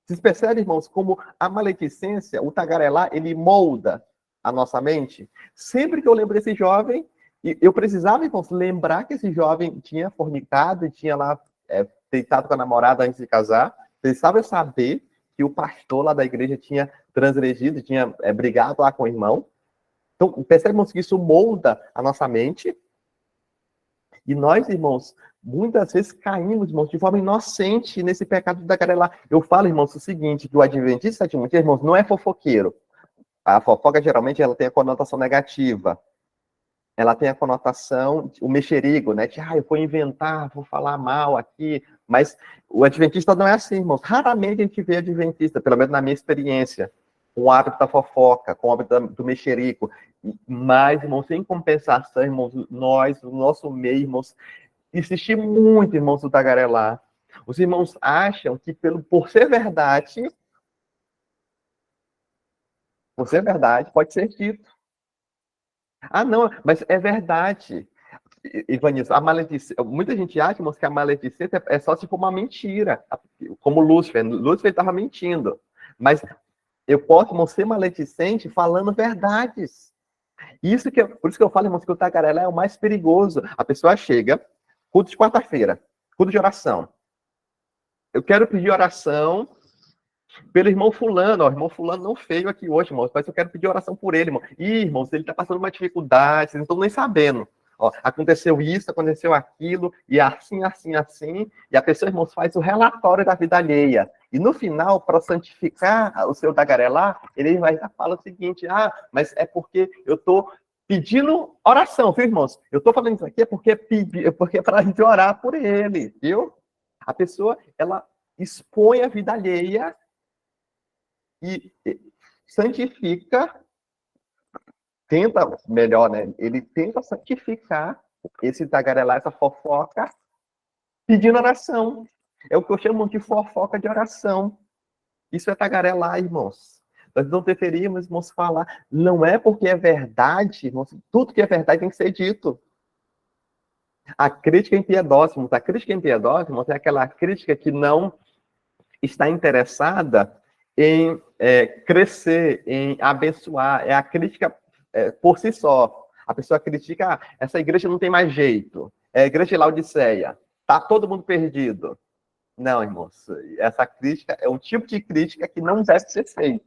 Vocês percebem, irmãos, como a maledicência, o tagarelar, ele molda a nossa mente? Sempre que eu lembro desse jovem, eu precisava, irmãos, lembrar que esse jovem tinha fornicado e tinha lá deitado com a namorada antes de casar. Precisava saber que o pastor lá da igreja tinha transgredido, tinha brigado lá com o irmão. Então, percebemos que isso molda a nossa mente. E nós, irmãos, muitas vezes caímos, irmãos, de forma inocente nesse pecado da tagarelar. Eu falo, irmãos, o seguinte, que o adventista sétimo dia, irmãos, não é fofoqueiro. A fofoca, geralmente, ela tem a conotação negativa. Ela tem a conotação, o mexerigo, né? De, eu vou inventar, vou falar mal aqui. Mas o adventista não é assim, irmãos. Raramente a gente vê adventista, pelo menos na minha experiência, com o hábito da fofoca, com o hábito do mexerico. Mas, irmãos, em compensação, irmãos, nós, no nosso meio, irmãos, existe muito, irmãos, do tagarelar. Os irmãos acham que por ser verdade, pode ser dito. Não, mas é verdade. Ivanilson, a maledicência, muita gente acha, irmãos, que a maledicência é só se for uma mentira, como Lúcifer estava mentindo. Mas eu posso, irmão, ser maledicente falando verdades. Por isso que eu falo, irmãos, que o tagarelar é o mais perigoso. A pessoa chega, culto de quarta-feira, culto de oração. Eu quero pedir oração pelo irmão fulano. O irmão fulano não veio aqui hoje, irmãos, mas eu quero pedir oração por ele, irmão. Irmãos, ele está passando uma dificuldade, vocês não estão nem sabendo. Aconteceu isso, aconteceu aquilo, e assim, assim, assim. E a pessoa, irmãos, faz o relatório da vida alheia. E no final, para santificar o seu tagarelar, ele vai falar o seguinte, mas é porque eu estou pedindo oração, viu, irmãos? Eu estou falando isso aqui porque é para a gente orar por ele, viu? A pessoa, ela expõe a vida alheia e santifica, né? Ele tenta santificar esse tagarelar, essa fofoca, pedindo oração. É o que eu chamo de fofoca de oração. Isso é tagarelar, irmãos. Nós não deveríamos, irmãos, falar. Não é porque é verdade, irmãos. Tudo que é verdade tem que ser dito. A crítica impiedosa, irmãos. A crítica impiedosa, irmãos, é aquela crítica que não está interessada em crescer, em abençoar. É a crítica por si só. A pessoa critica, essa igreja não tem mais jeito. É a igreja de Laodiceia. Está todo mundo perdido. Não, irmãos. Essa crítica é um tipo de crítica que não deve ser feita.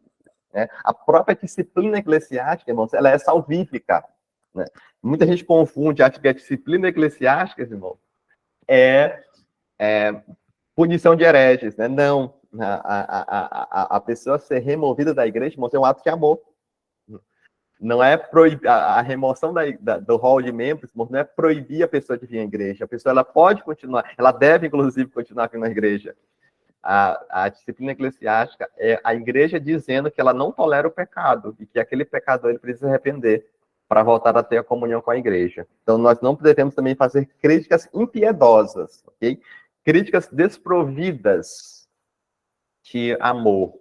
Né? A própria disciplina eclesiástica, irmãos, ela é salvífica. Né? Muita gente confunde, acha que a disciplina eclesiástica, irmão, é punição de hereges. Né? Não. A pessoa ser removida da igreja, irmãos, é um ato de amor. Não é proibir a remoção do rol de membros, não é proibir a pessoa de vir à igreja. A pessoa ela pode continuar, ela deve, inclusive, continuar vindo à igreja. A disciplina eclesiástica é a igreja dizendo que ela não tolera o pecado e que aquele pecador ele precisa arrepender para voltar a ter a comunhão com a igreja. Então, nós não devemos também fazer críticas impiedosas, ok? Críticas desprovidas de amor.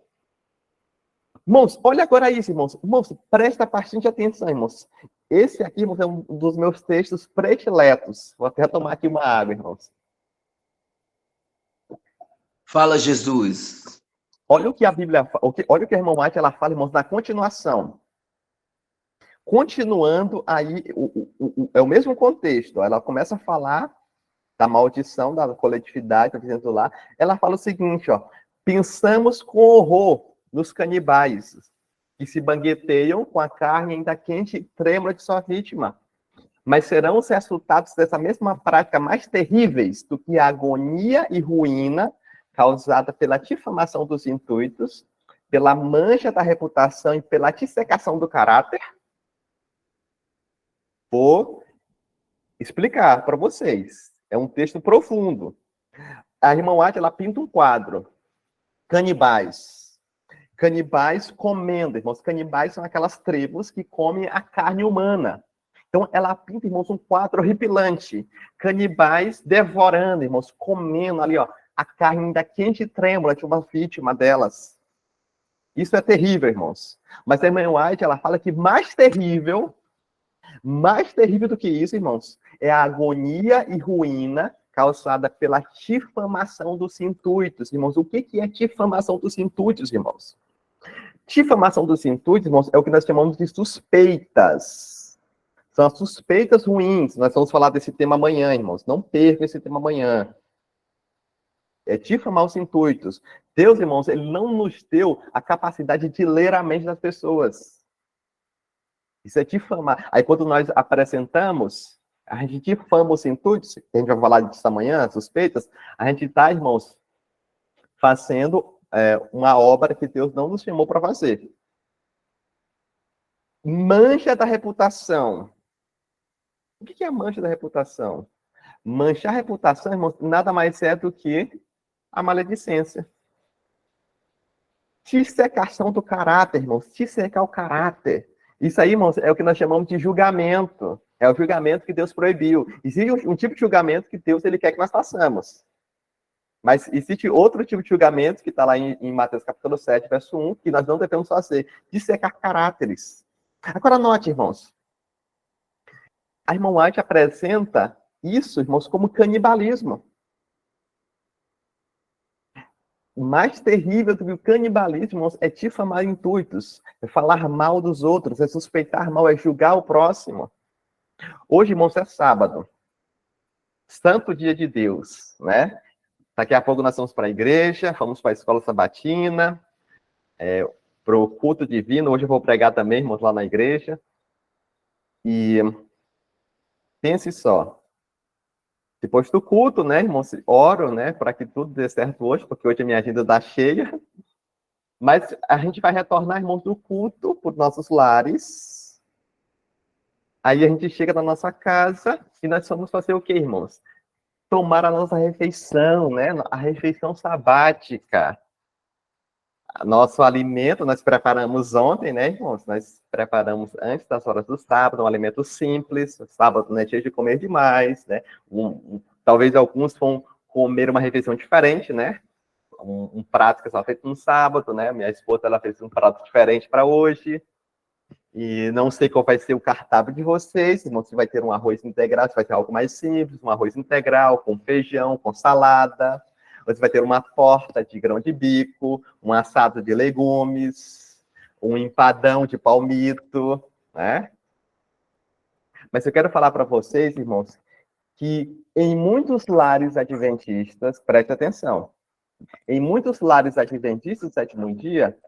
Irmãos, olha agora isso, irmãos. Irmãos, presta bastante atenção, irmãos. Esse aqui, irmãos, é um dos meus textos prediletos. Vou até tomar aqui uma água, irmãos. Fala, Jesus. Olha o que a Bíblia, olha o que a irmã White ela fala, irmãos, na continuação. Continuando aí, é o mesmo contexto. Ela começa a falar da maldição da coletividade, tá dizendo lá. Ela fala o seguinte, ó. Pensamos com horror nos canibais, que se banqueteiam com a carne ainda quente e trêmula de sua vítima. Mas serão os resultados dessa mesma prática mais terríveis do que a agonia e ruína causada pela difamação dos intuitos, pela mancha da reputação e pela dissecação do caráter? Vou explicar para vocês. É um texto profundo. A irmã White, ela pinta um quadro. Canibais. Canibais comendo, irmãos. Canibais são aquelas tribos que comem a carne humana. Então, ela pinta, irmãos, um quadro horripilante. Canibais devorando, irmãos, comendo ali, ó, a carne ainda quente e trêmula de uma vítima delas. Isso é terrível, irmãos. Mas a irmã White, ela fala que mais terrível do que isso, irmãos, é a agonia e ruína causada pela difamação dos intuitos. Irmãos, o que é difamação dos intuitos, irmãos? Difamação dos intuitos, irmãos, é o que nós chamamos de suspeitas. São as suspeitas ruins. Nós vamos falar desse tema amanhã, irmãos. Não percam esse tema amanhã. É difamar os intuitos. Deus, irmãos, ele não nos deu a capacidade de ler a mente das pessoas. Isso é difamar. Aí, quando nós apresentamos, a gente difama os intuitos, a gente vai falar disso amanhã, suspeitas, a gente está, irmãos, fazendo uma obra que Deus não nos chamou para fazer. Mancha da reputação. O que é a mancha da reputação? Manchar a reputação, irmãos, nada mais é do que a maledicência. Dissecação do caráter, irmãos. Dissecar o caráter. Isso aí, irmãos, é o que nós chamamos de julgamento. É o julgamento que Deus proibiu. Existe um tipo de julgamento que Deus ele quer que nós façamos. Mas existe outro tipo de julgamento que está lá em Mateus capítulo 7, verso 1, que nós não devemos fazer. Dissecar caráteres. Agora, note, irmãos. A irmã White apresenta isso, irmãos, como canibalismo. Mais terrível do que o canibalismo, irmãos, é difamar intuitos, é falar mal dos outros, é suspeitar mal, é julgar o próximo. Hoje, irmãos, é sábado. Santo dia de Deus, né? Daqui a pouco nós vamos para a igreja, vamos para a escola sabatina, para o culto divino. Hoje eu vou pregar também, irmãos, lá na igreja. E pense só. Depois do culto, né, irmãos, oro, né, para que tudo dê certo hoje, porque hoje a minha agenda está cheia. Mas a gente vai retornar, irmãos, do culto para os nossos lares. Aí a gente chega na nossa casa e nós vamos fazer o quê, irmãos? Tomar a nossa refeição, né, a refeição sabática. Nosso alimento nós preparamos ontem, né, irmãos? Nós preparamos antes das horas do sábado, um alimento simples. O sábado não é dia de comer demais, né? Talvez alguns vão comer uma refeição diferente, né? Um prato que é só feito no sábado, né? Minha esposa, ela fez um prato diferente para hoje. E não sei qual vai ser o cardápio de vocês, irmãos, se vai ter um arroz integral, se vai ter algo mais simples, um arroz integral, com feijão, com salada. Você vai ter uma torta de grão de bico, um assado de legumes, um empadão de palmito, né? Mas eu quero falar para vocês, irmãos, que em muitos lares adventistas, preste atenção, em muitos lares adventistas do sétimo dia,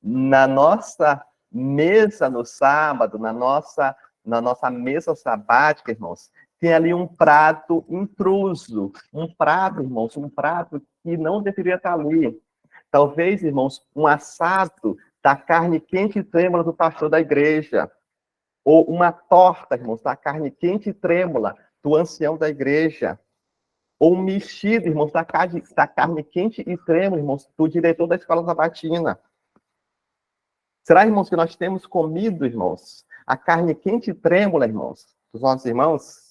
na nossa mesa no sábado, na nossa mesa sabática, irmãos, tem ali um prato intruso, um prato, irmãos, um prato que não deveria estar ali. Talvez, irmãos, um assado da carne quente e trêmula do pastor da igreja, ou uma torta, irmãos, da carne quente e trêmula do ancião da igreja, ou um mexido, irmãos, da carne quente e trêmula, irmãos, do diretor da escola sabatina. Será, irmãos, que nós temos comido, irmãos, a carne quente e trêmula, irmãos, dos nossos irmãos?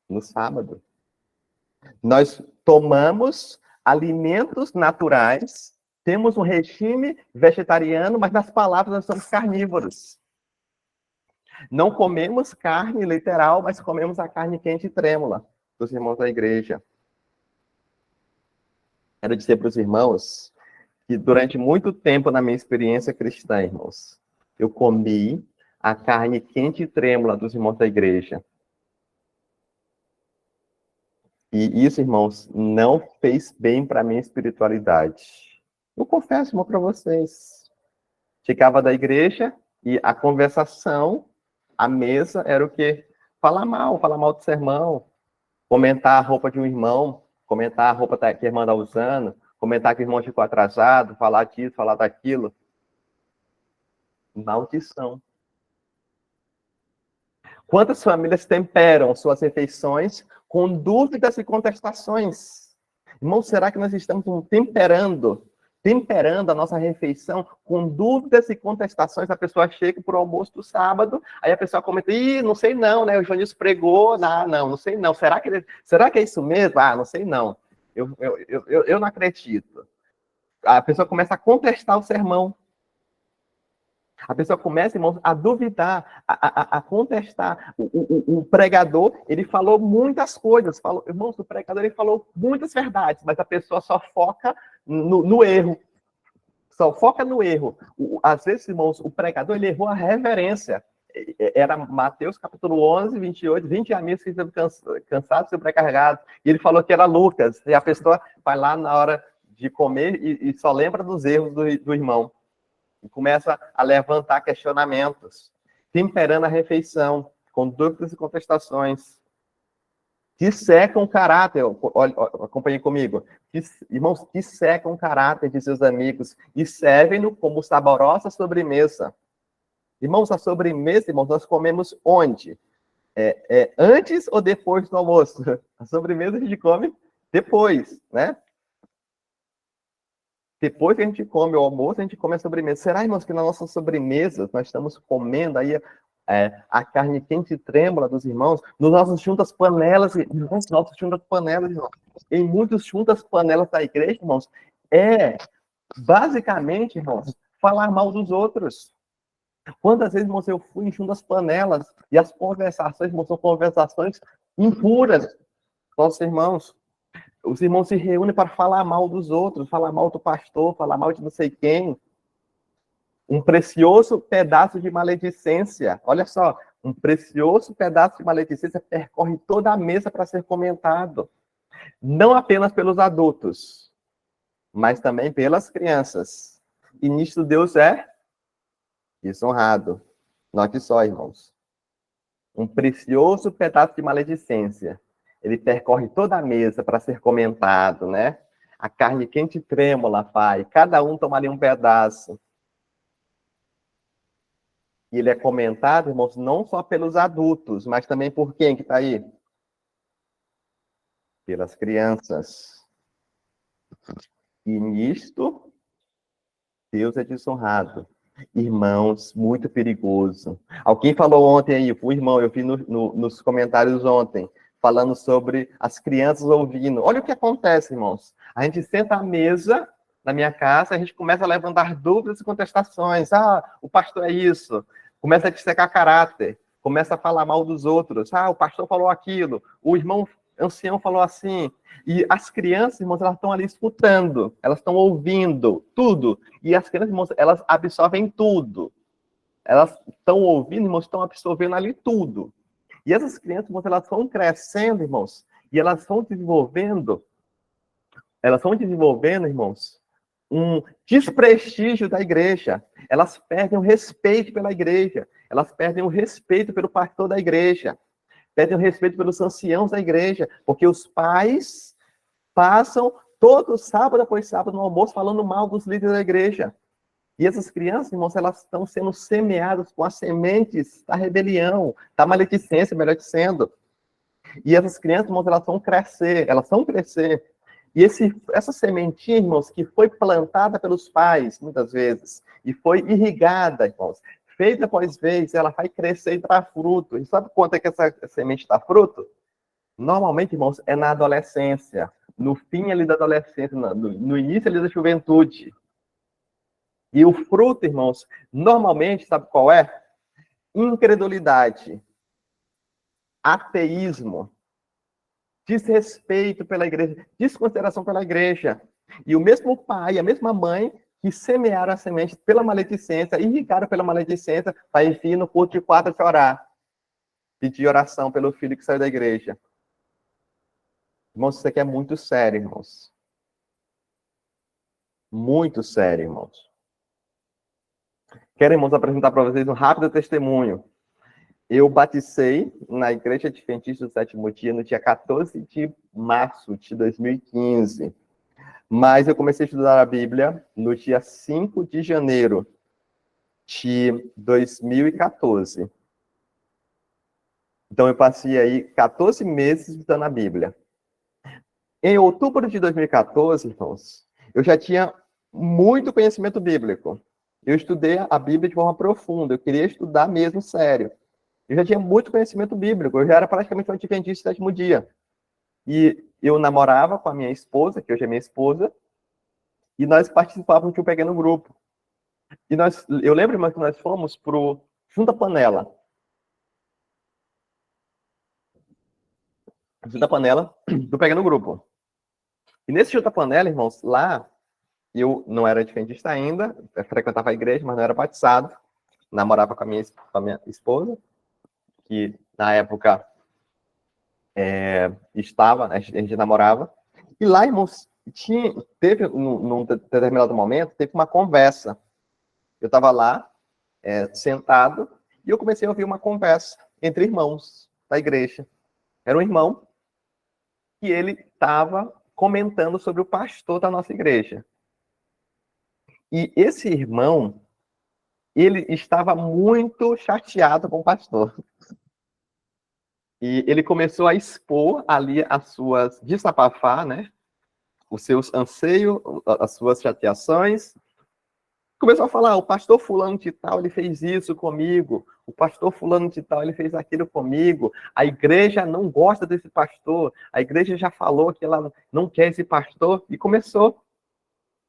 No sábado. Nós tomamos alimentos naturais Temos um regime vegetariano, mas nas palavras nós somos carnívoros. Não comemos carne literal, mas comemos a carne quente e trêmula dos irmãos da igreja. Quero dizer para os irmãos que durante muito tempo na minha experiência cristã, irmãos, eu comi a carne quente e trêmula dos irmãos da igreja. E isso, irmãos, não fez bem para a minha espiritualidade. Eu confesso, irmão, para vocês. Chegava da igreja e a conversação, a mesa, era o quê? Falar mal do sermão, comentar a roupa de um irmão, comentar a roupa que a irmã está usando, comentar que o irmão ficou atrasado, falar disso, falar daquilo. Maldição. Quantas famílias temperam suas refeições com dúvidas e contestações? Irmão, será que nós estamos temperando a nossa refeição com dúvidas e contestações? A pessoa chega para o almoço do sábado, aí a pessoa comenta, não sei não, né? O Joanísio pregou, não sei não. Será que é isso mesmo? Não sei não. Eu não acredito. A pessoa começa a contestar o sermão. A pessoa começa, irmãos, a duvidar, a contestar. O pregador, ele falou muitas coisas. Irmãos, o pregador, ele falou muitas verdades, mas a pessoa só foca no erro. Só foca no erro. Às vezes, irmãos, o pregador, ele errou a reverência. Era Mateus, capítulo 11, 28, 20 amigos que estavam cansados e sobrecarregados. E ele falou que era Lucas. E a pessoa vai lá na hora de comer e só lembra dos erros do irmão. E começa a levantar questionamentos, temperando a refeição, com dúvidas e contestações, que secam o caráter, acompanhem comigo, irmãos, que secam o caráter de seus amigos e servem-no como saborosa sobremesa. Irmãos, a sobremesa, irmãos, nós comemos onde? Antes ou depois do almoço? A sobremesa a gente come depois, né? Depois que a gente come o almoço, a gente come a sobremesa. Será, irmãos, que na nossa sobremesa nós estamos comendo aí a carne quente e trêmula dos irmãos, nos nossos juntas panelas, irmãos, em muitos juntas panelas da igreja, irmãos, basicamente, irmãos, falar mal dos outros. Quantas vezes, irmãos, eu fui em juntas panelas e as conversações, irmãos, são conversações impuras, nossos irmãos. Os irmãos se reúnem para falar mal dos outros, falar mal do pastor, falar mal de não sei quem. Um precioso pedaço de maledicência. Olha só, um precioso pedaço de maledicência percorre toda a mesa para ser comentado. Não apenas pelos adultos, mas também pelas crianças. E nisto Deus é desonrado. Note só, irmãos. Um precioso pedaço de maledicência. Ele percorre toda a mesa para ser comentado, né? A carne quente e trêmula, pai. Cada um toma ali um pedaço. E ele é comentado, irmãos, não só pelos adultos, mas também por quem que está aí? Pelas crianças. E nisto, Deus é desonrado. Irmãos, muito perigoso. Alguém falou ontem aí, o irmão, eu vi nos comentários ontem, falando sobre as crianças ouvindo. Olha o que acontece, irmãos. A gente senta à mesa, na minha casa, a gente começa a levantar dúvidas e contestações. O pastor é isso. Começa a dissecar caráter. Começa a falar mal dos outros. O pastor falou aquilo. O irmão ancião falou assim. E as crianças, irmãos, elas estão ali escutando. Elas estão ouvindo tudo. E as crianças, irmãos, elas absorvem tudo. Elas estão ouvindo, irmãos, estão absorvendo ali tudo. E essas crianças, irmãos, elas vão crescendo, irmãos, e elas vão desenvolvendo, irmãos, um desprestígio da igreja. Elas perdem o respeito pela igreja. Elas perdem o respeito pelo pastor da igreja. Perdem o respeito pelos anciãos da igreja. Porque os pais passam todo sábado após sábado no almoço falando mal dos líderes da igreja. E essas crianças, irmãos, elas estão sendo semeadas com as sementes da rebelião, da maledicência, melhor dizendo. E essas crianças, irmãos, elas vão crescer. E essa sementinha, irmãos, que foi plantada pelos pais, muitas vezes, e foi irrigada, irmãos, feita após vez, ela vai crescer e dar fruto. E sabe quanto é que essa semente dá fruto? Normalmente, irmãos, é na adolescência. No fim ali da adolescência, no início ali da juventude. E o fruto, irmãos, normalmente, sabe qual é? Incredulidade, ateísmo, desrespeito pela igreja, desconsideração pela igreja. E o mesmo pai, a mesma mãe que semearam a semente pela maledicência, irrigaram pela maledicência, vai vir no culto de 4 chorar, pedir oração pelo filho que saiu da igreja. Irmãos, isso aqui é muito sério, irmãos. Muito sério, irmãos. Quero, irmãos, apresentar para vocês um rápido testemunho. Eu batizei na Igreja Adventista do Sétimo Dia no dia 14 de março de 2015. Mas eu comecei a estudar a Bíblia no dia 5 de janeiro de 2014. Então, eu passei aí 14 meses estudando a Bíblia. Em outubro de 2014, irmãos, eu já tinha muito conhecimento bíblico. Eu estudei a Bíblia de forma profunda. Eu queria estudar mesmo sério. Eu já tinha muito conhecimento bíblico. Eu já era praticamente um adventista do sétimo dia. E eu namorava com a minha esposa, que hoje é minha esposa, e nós participávamos de um pequeno grupo. E eu lembro, irmão, que nós fomos para o Junta Panela. Junta Panela do pequeno grupo. E nesse Junta Panela, irmãos, lá, eu não era adventista ainda, frequentava a igreja, mas não era batizado. Namorava com a minha esposa, que na época a gente namorava. E lá, irmãos, teve, num determinado momento, teve uma conversa. Eu estava lá, sentado, e eu comecei a ouvir uma conversa entre irmãos da igreja. Era um irmão que ele estava comentando sobre o pastor da nossa igreja. E esse irmão, ele estava muito chateado com o pastor. E ele começou a expor ali desabafar, né? Os seus anseios, as suas chateações. Começou a falar, o pastor fulano de tal, ele fez isso comigo. O pastor fulano de tal, ele fez aquilo comigo. A igreja não gosta desse pastor. A igreja já falou que ela não quer esse pastor. E começou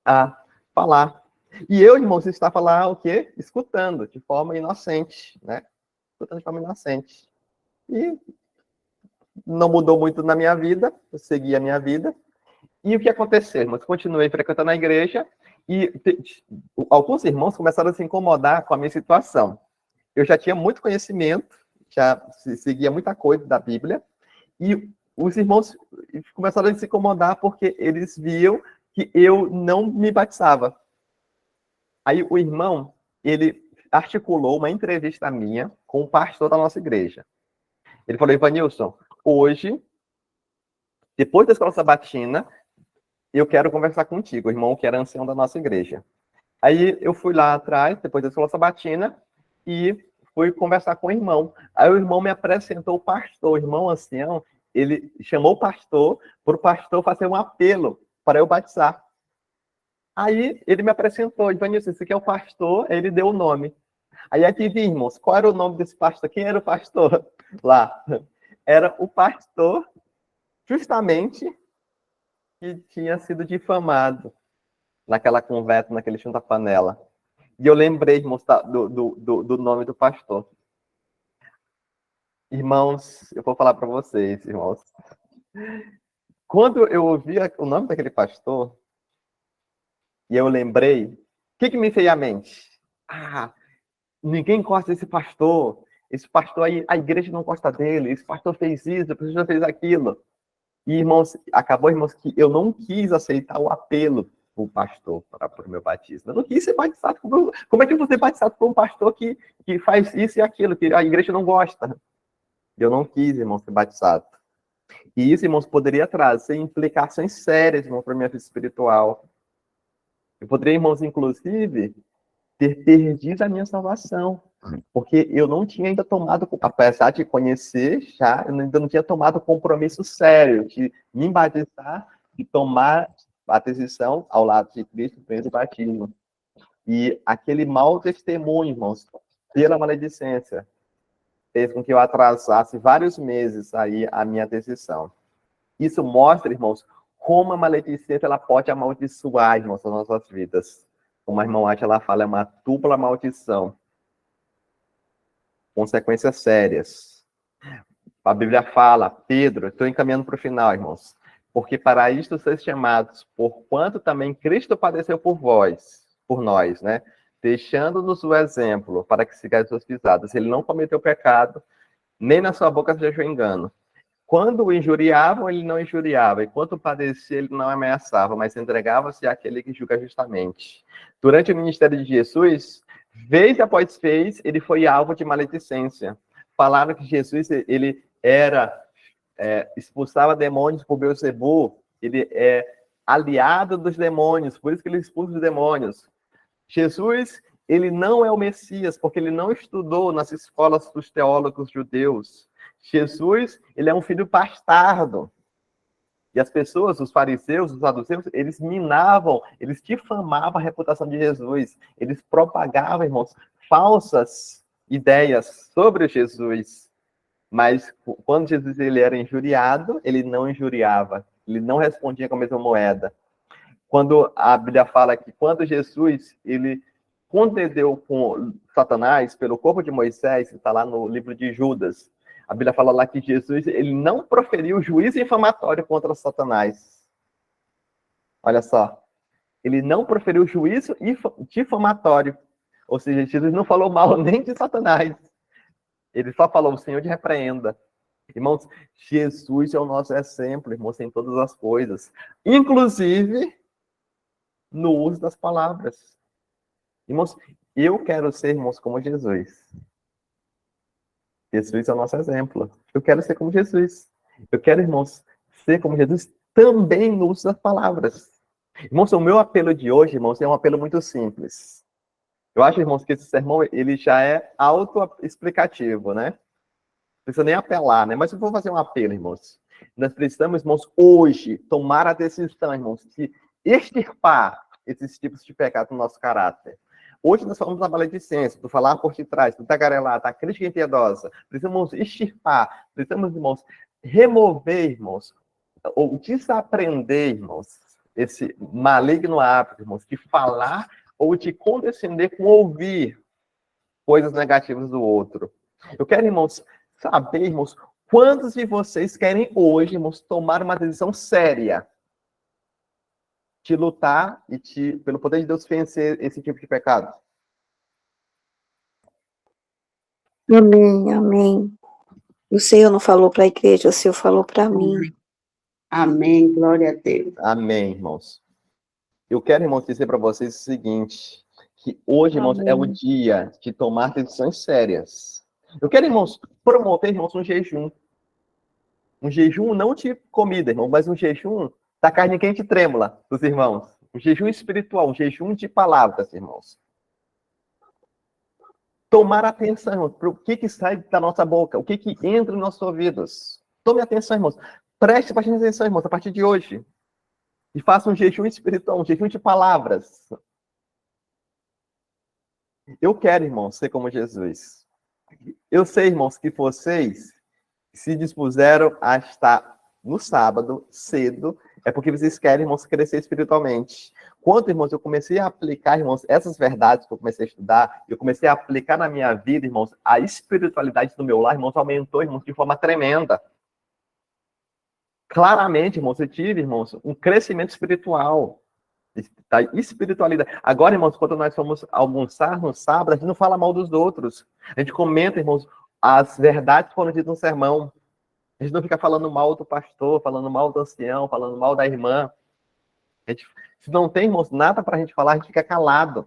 a falar. E eu, irmãos, estava lá, o quê? Escutando, de forma inocente, né? Escutando de forma inocente. E não mudou muito na minha vida, eu segui a minha vida. E o que aconteceu, irmãos? Continuei frequentando a igreja e alguns irmãos começaram a se incomodar com a minha situação. Eu já tinha muito conhecimento, já seguia muita coisa da Bíblia, e os irmãos começaram a se incomodar porque eles viam que eu não me batizava. Aí o irmão, ele articulou uma entrevista minha com o pastor da nossa igreja. Ele falou, Ivanilson, hoje, depois da escola sabatina, eu quero conversar contigo, o irmão que era ancião da nossa igreja. Aí eu fui lá atrás, depois da escola sabatina, e fui conversar com o irmão. Aí o irmão me apresentou o pastor, o irmão ancião, ele chamou o pastor, para o pastor fazer um apelo para eu batizar. Aí ele me apresentou, Ivanilson, esse aqui é o pastor, ele deu o nome. Aí aqui, irmãos, qual era o nome desse pastor? Quem era o pastor lá? Era o pastor, justamente, que tinha sido difamado naquela conversa, naquele junta-panela. E eu lembrei, irmãos, do nome do pastor. Irmãos, eu vou falar para vocês, irmãos. Quando eu ouvi o nome daquele pastor, e eu lembrei, o que me veio à mente? Ninguém gosta desse pastor. Esse pastor aí, a igreja não gosta dele. Esse pastor fez isso, o pastor fez aquilo. E, irmãos, acabou, irmãos, que eu não quis aceitar o apelo do pastor para o meu batismo. Eu não quis ser batizado. Como é que eu vou ser batizado por um pastor que faz isso e aquilo, que a igreja não gosta? Eu não quis, irmãos, ser batizado. E isso, irmãos, poderia trazer implicações sérias, irmãos, para a minha vida espiritual. Eu poderia, irmãos, inclusive, ter perdido a minha salvação. Porque eu não tinha ainda tomado, apesar de conhecer já, eu ainda não tinha tomado compromisso sério de me batizar e tomar a decisão ao lado de Cristo pelo batismo. E aquele mau testemunho, irmãos, pela maledicência, fez com que eu atrasasse vários meses aí a minha decisão. Isso mostra, irmãos, como a maledicência ela pode amaldiçoar, irmãos, as nossas vidas. como a irmã Átila fala, é uma dupla maldição. Consequências sérias. A Bíblia fala, Pedro, estou encaminhando para o final, irmãos, porque para isto sois chamados, porquanto também Cristo padeceu por vós, por nós, né? Deixando-nos o exemplo, para que sigais suas pisadas. Ele não cometeu pecado, nem na sua boca se achou engano. Quando o injuriavam, ele não injuriava, e quando padecia, ele não ameaçava, mas entregava-se àquele que julga justamente. Durante o ministério de Jesus, vez após vez, ele foi alvo de maledicência. Falaram que Jesus, ele expulsava demônios por Beelzebul, ele é aliado dos demônios, por isso que ele expulsa os demônios. Jesus, ele não é o Messias, porque ele não estudou nas escolas dos teólogos judeus. Jesus, ele é um filho bastardo. E as pessoas, os fariseus, os saduceus, eles minavam, eles difamavam a reputação de Jesus. Eles propagavam, irmãos, falsas ideias sobre Jesus. Mas quando Jesus ele era injuriado, ele não injuriava. Ele não respondia com a mesma moeda. Quando a Bíblia fala que quando Jesus ele contendeu com Satanás pelo corpo de Moisés, está lá no livro de Judas, a Bíblia fala lá que Jesus ele não proferiu juízo infamatório contra Satanás. Olha só. Ele não proferiu juízo difamatório. Ou seja, Jesus não falou mal nem de Satanás. Ele só falou, o Senhor te repreenda. Irmãos, Jesus é o nosso exemplo, irmãos, em todas as coisas. Inclusive, no uso das palavras. Irmãos, eu quero ser, irmãos, como Jesus. Jesus é o nosso exemplo. Eu quero ser como Jesus. Eu quero, irmãos, ser como Jesus também no uso das palavras. Irmãos, o meu apelo de hoje, irmãos, é um apelo muito simples. Eu acho, irmãos, que esse sermão, ele já é autoexplicativo, né? Não precisa nem apelar, né? Mas eu vou fazer um apelo, irmãos. Nós precisamos, irmãos, hoje, tomar a decisão, irmãos, de extirpar esses tipos de pecado no nosso caráter. Hoje nós falamos da maledicência, do falar por detrás, do tagarelar, da crítica impiedosa. Precisamos extirpar, precisamos, irmãos, remover, irmãos, ou desaprender, irmãos, esse maligno hábito, irmãos, de falar ou de condescender com ouvir coisas negativas do outro. Eu quero, irmãos, saber, irmãos, quantos de vocês querem hoje, irmãos, tomar uma decisão séria de lutar e pelo poder de Deus, vencer esse tipo de pecado? Amém, amém. O Senhor não falou para a igreja, o Senhor falou para mim. Amém, glória a Deus. Amém, irmãos. Eu quero, irmãos, dizer para vocês o seguinte, que hoje, irmãos, é o dia de tomar decisões sérias. Eu quero, irmãos, promover, irmãos, um jejum. Um jejum não de comida, irmão, mas um jejum da carne quente e trêmula dos irmãos. Um jejum espiritual, um jejum de palavras, irmãos. Tomar atenção, irmãos, para o que sai da nossa boca, o que entra nos nossos ouvidos. Tome atenção, irmãos. Preste bastante atenção, irmãos, a partir de hoje. E faça um jejum espiritual, um jejum de palavras. Eu quero, irmãos, ser como Jesus. Eu sei, irmãos, que vocês se dispuseram a estar no sábado, cedo, é porque vocês querem, irmãos, crescer espiritualmente. Quando, irmãos, eu comecei a aplicar, irmãos, essas verdades que eu comecei a estudar, eu comecei a aplicar na minha vida, irmãos, a espiritualidade do meu lar, irmãos, aumentou, irmãos, de forma tremenda. Claramente, irmãos, eu tive, irmãos, um crescimento espiritual, da espiritualidade. Agora, irmãos, quando nós fomos almoçar no sábado, a gente não fala mal dos outros. A gente comenta, irmãos, as verdades que foram ditas no sermão. A gente não fica falando mal do pastor, falando mal do ancião, falando mal da irmã. A gente, se não tem, irmãos, nada para a gente falar, a gente fica calado.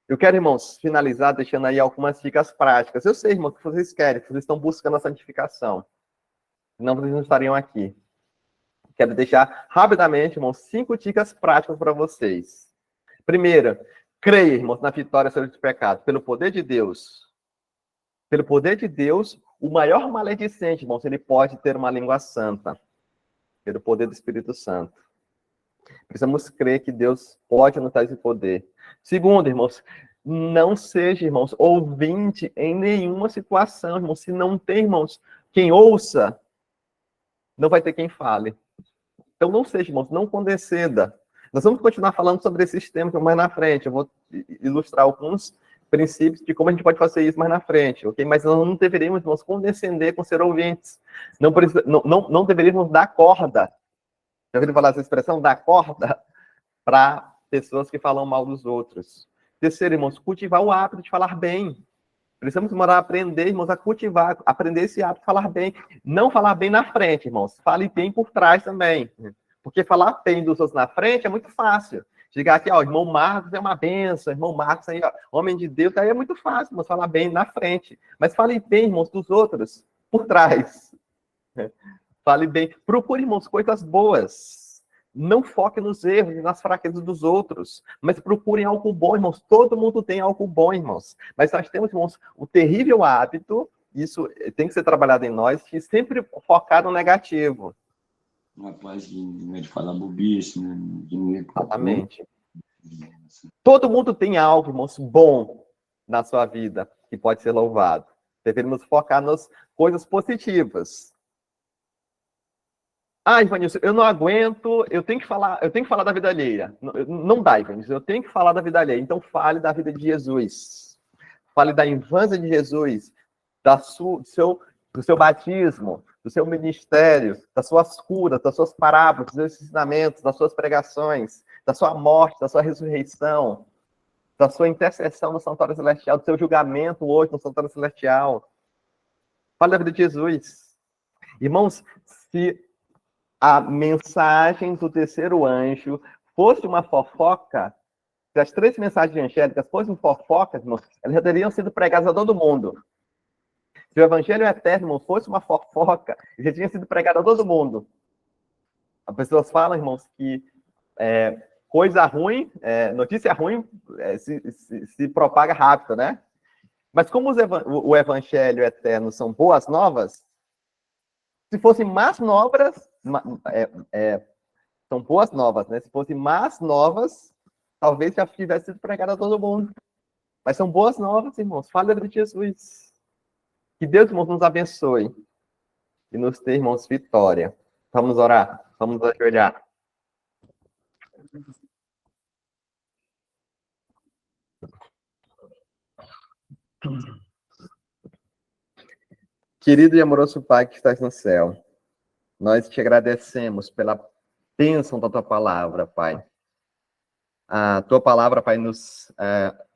Eu quero, irmãos, finalizar deixando aí algumas dicas práticas. Eu sei, irmãos, que vocês querem, que vocês estão buscando a santificação. Senão vocês não estariam aqui. Quero deixar rapidamente, irmãos, 5 dicas práticas para vocês. Primeira, creia, irmãos, na vitória sobre os pecados, pelo poder de Deus. Pelo poder de Deus, o maior maledicente, irmãos, ele pode ter uma língua santa. Pelo poder do Espírito Santo. Precisamos crer que Deus pode nos dar esse poder. Segundo, irmãos, não seja, irmãos, ouvinte em nenhuma situação, irmãos. Se não tem, irmãos, quem ouça, não vai ter quem fale. Então não seja, irmãos, não condescenda. Nós vamos continuar falando sobre esses temas mais na frente. Eu vou ilustrar alguns princípios de como a gente pode fazer isso mais na frente, ok? Mas nós não deveríamos, irmãos, condescender com ser ouvintes. Não deveríamos dar corda. Já ouviram falar essa expressão? Dar corda para pessoas que falam mal dos outros. Terceiro, irmãos, cultivar o hábito de falar bem. Precisamos aprender, irmãos, a cultivar, aprender esse hábito de falar bem. Não falar bem na frente, irmãos. Fale bem por trás também. Porque falar bem dos outros na frente é muito fácil. Chegar aqui, ó, irmão Marcos é uma benção, irmão Marcos aí, ó, homem de Deus, aí é muito fácil, irmãos, falar bem na frente. Mas fale bem, irmãos, dos outros por trás. Fale bem. Procure, irmãos, coisas boas. Não foque nos erros e nas fraquezas dos outros, mas procurem algo bom, irmãos. Todo mundo tem algo bom, irmãos. Mas nós temos, irmãos, o terrível hábito, isso tem que ser trabalhado em nós, de sempre focar no negativo. Rapaz, de falar bobice, né? Exatamente. Todo mundo tem algo, irmãos, bom na sua vida, que pode ser louvado. Devemos focar nas coisas positivas. Ah, Ivanilson, eu não aguento, eu tenho que falar da vida alheia. Não dá, Ivanilson, eu tenho que falar da vida alheia. Então fale da vida de Jesus. Fale da infância de Jesus, do seu batismo, do seu ministério, das suas curas, das suas parábolas, dos seus ensinamentos, das suas pregações, da sua morte, da sua ressurreição, da sua intercessão no santuário celestial, do seu julgamento hoje no santuário celestial. Fale da vida de Jesus. Irmãos, se a mensagem do terceiro anjo fosse uma fofoca, se as 3 mensagens angélicas fossem fofocas, irmãos, elas já teriam sido pregadas a todo mundo. Se o evangelho eterno, irmãos, fosse uma fofoca, já tinha sido pregado a todo mundo. As pessoas falam, irmãos, que coisa ruim, notícia ruim se propaga rápido, né? Mas como o evangelho eterno são boas novas, se fossem más novas, são boas novas, né? Se fossem más novas, talvez já tivesse sido pregado a todo mundo. Mas são boas novas, irmãos. Fala de Jesus. Que Deus, irmãos, nos abençoe e nos dê, irmãos, vitória. Vamos orar, vamos ajoelhar. Querido e amoroso Pai que estás no céu, nós te agradecemos pela bênção da tua palavra, Pai. A tua palavra, Pai, nos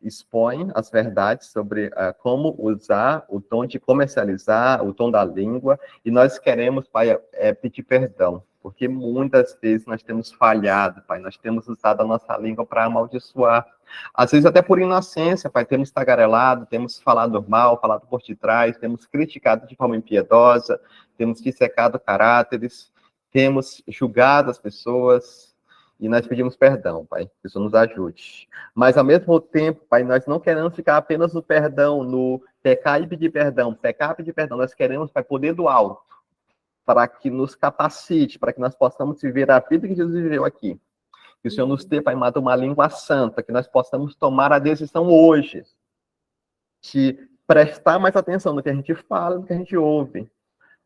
expõe as verdades sobre como usar o dom de comercializar, o dom da língua, e nós queremos, Pai, pedir perdão, porque muitas vezes nós temos falhado, Pai, nós temos usado a nossa língua para amaldiçoar. Às vezes até por inocência, Pai, temos tagarelado, temos falado mal, falado por detrás, temos criticado de forma impiedosa, temos dissecado caráteres, temos julgado as pessoas, e nós pedimos perdão, Pai, que isso nos ajude. Mas, ao mesmo tempo, Pai, nós não queremos ficar apenas no perdão, no pecar e pedir perdão. Pecar e pedir perdão, nós queremos, Pai, poder do alto, para que nos capacite, para que nós possamos viver a vida que Jesus viveu aqui. Que o Senhor nos dê, Pai amado, uma língua santa, que nós possamos tomar a decisão hoje de prestar mais atenção no que a gente fala, no que a gente ouve,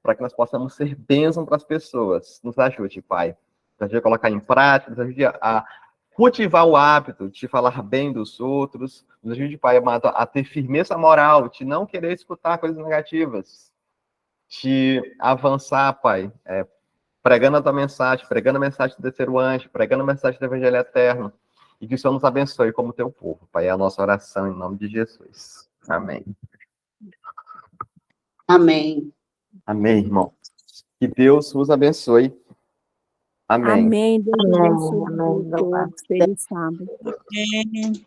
para que nós possamos ser bênção para as pessoas. Nos ajude, Pai. Nos ajude a colocar em prática, nos ajude a cultivar o hábito de falar bem dos outros, nos ajude, Pai amado, a ter firmeza moral, de não querer escutar coisas negativas, de avançar, Pai, pregando a tua mensagem, pregando a mensagem do terceiro anjo, pregando a mensagem do Evangelho Eterno, e que o Senhor nos abençoe como teu povo, Pai. É a nossa oração em nome de Jesus. Amém. Amém. Amém, irmão. Que Deus vos abençoe. Amém. Amém. Deus abençoe Amém. todos. Feliz sábado. Amém.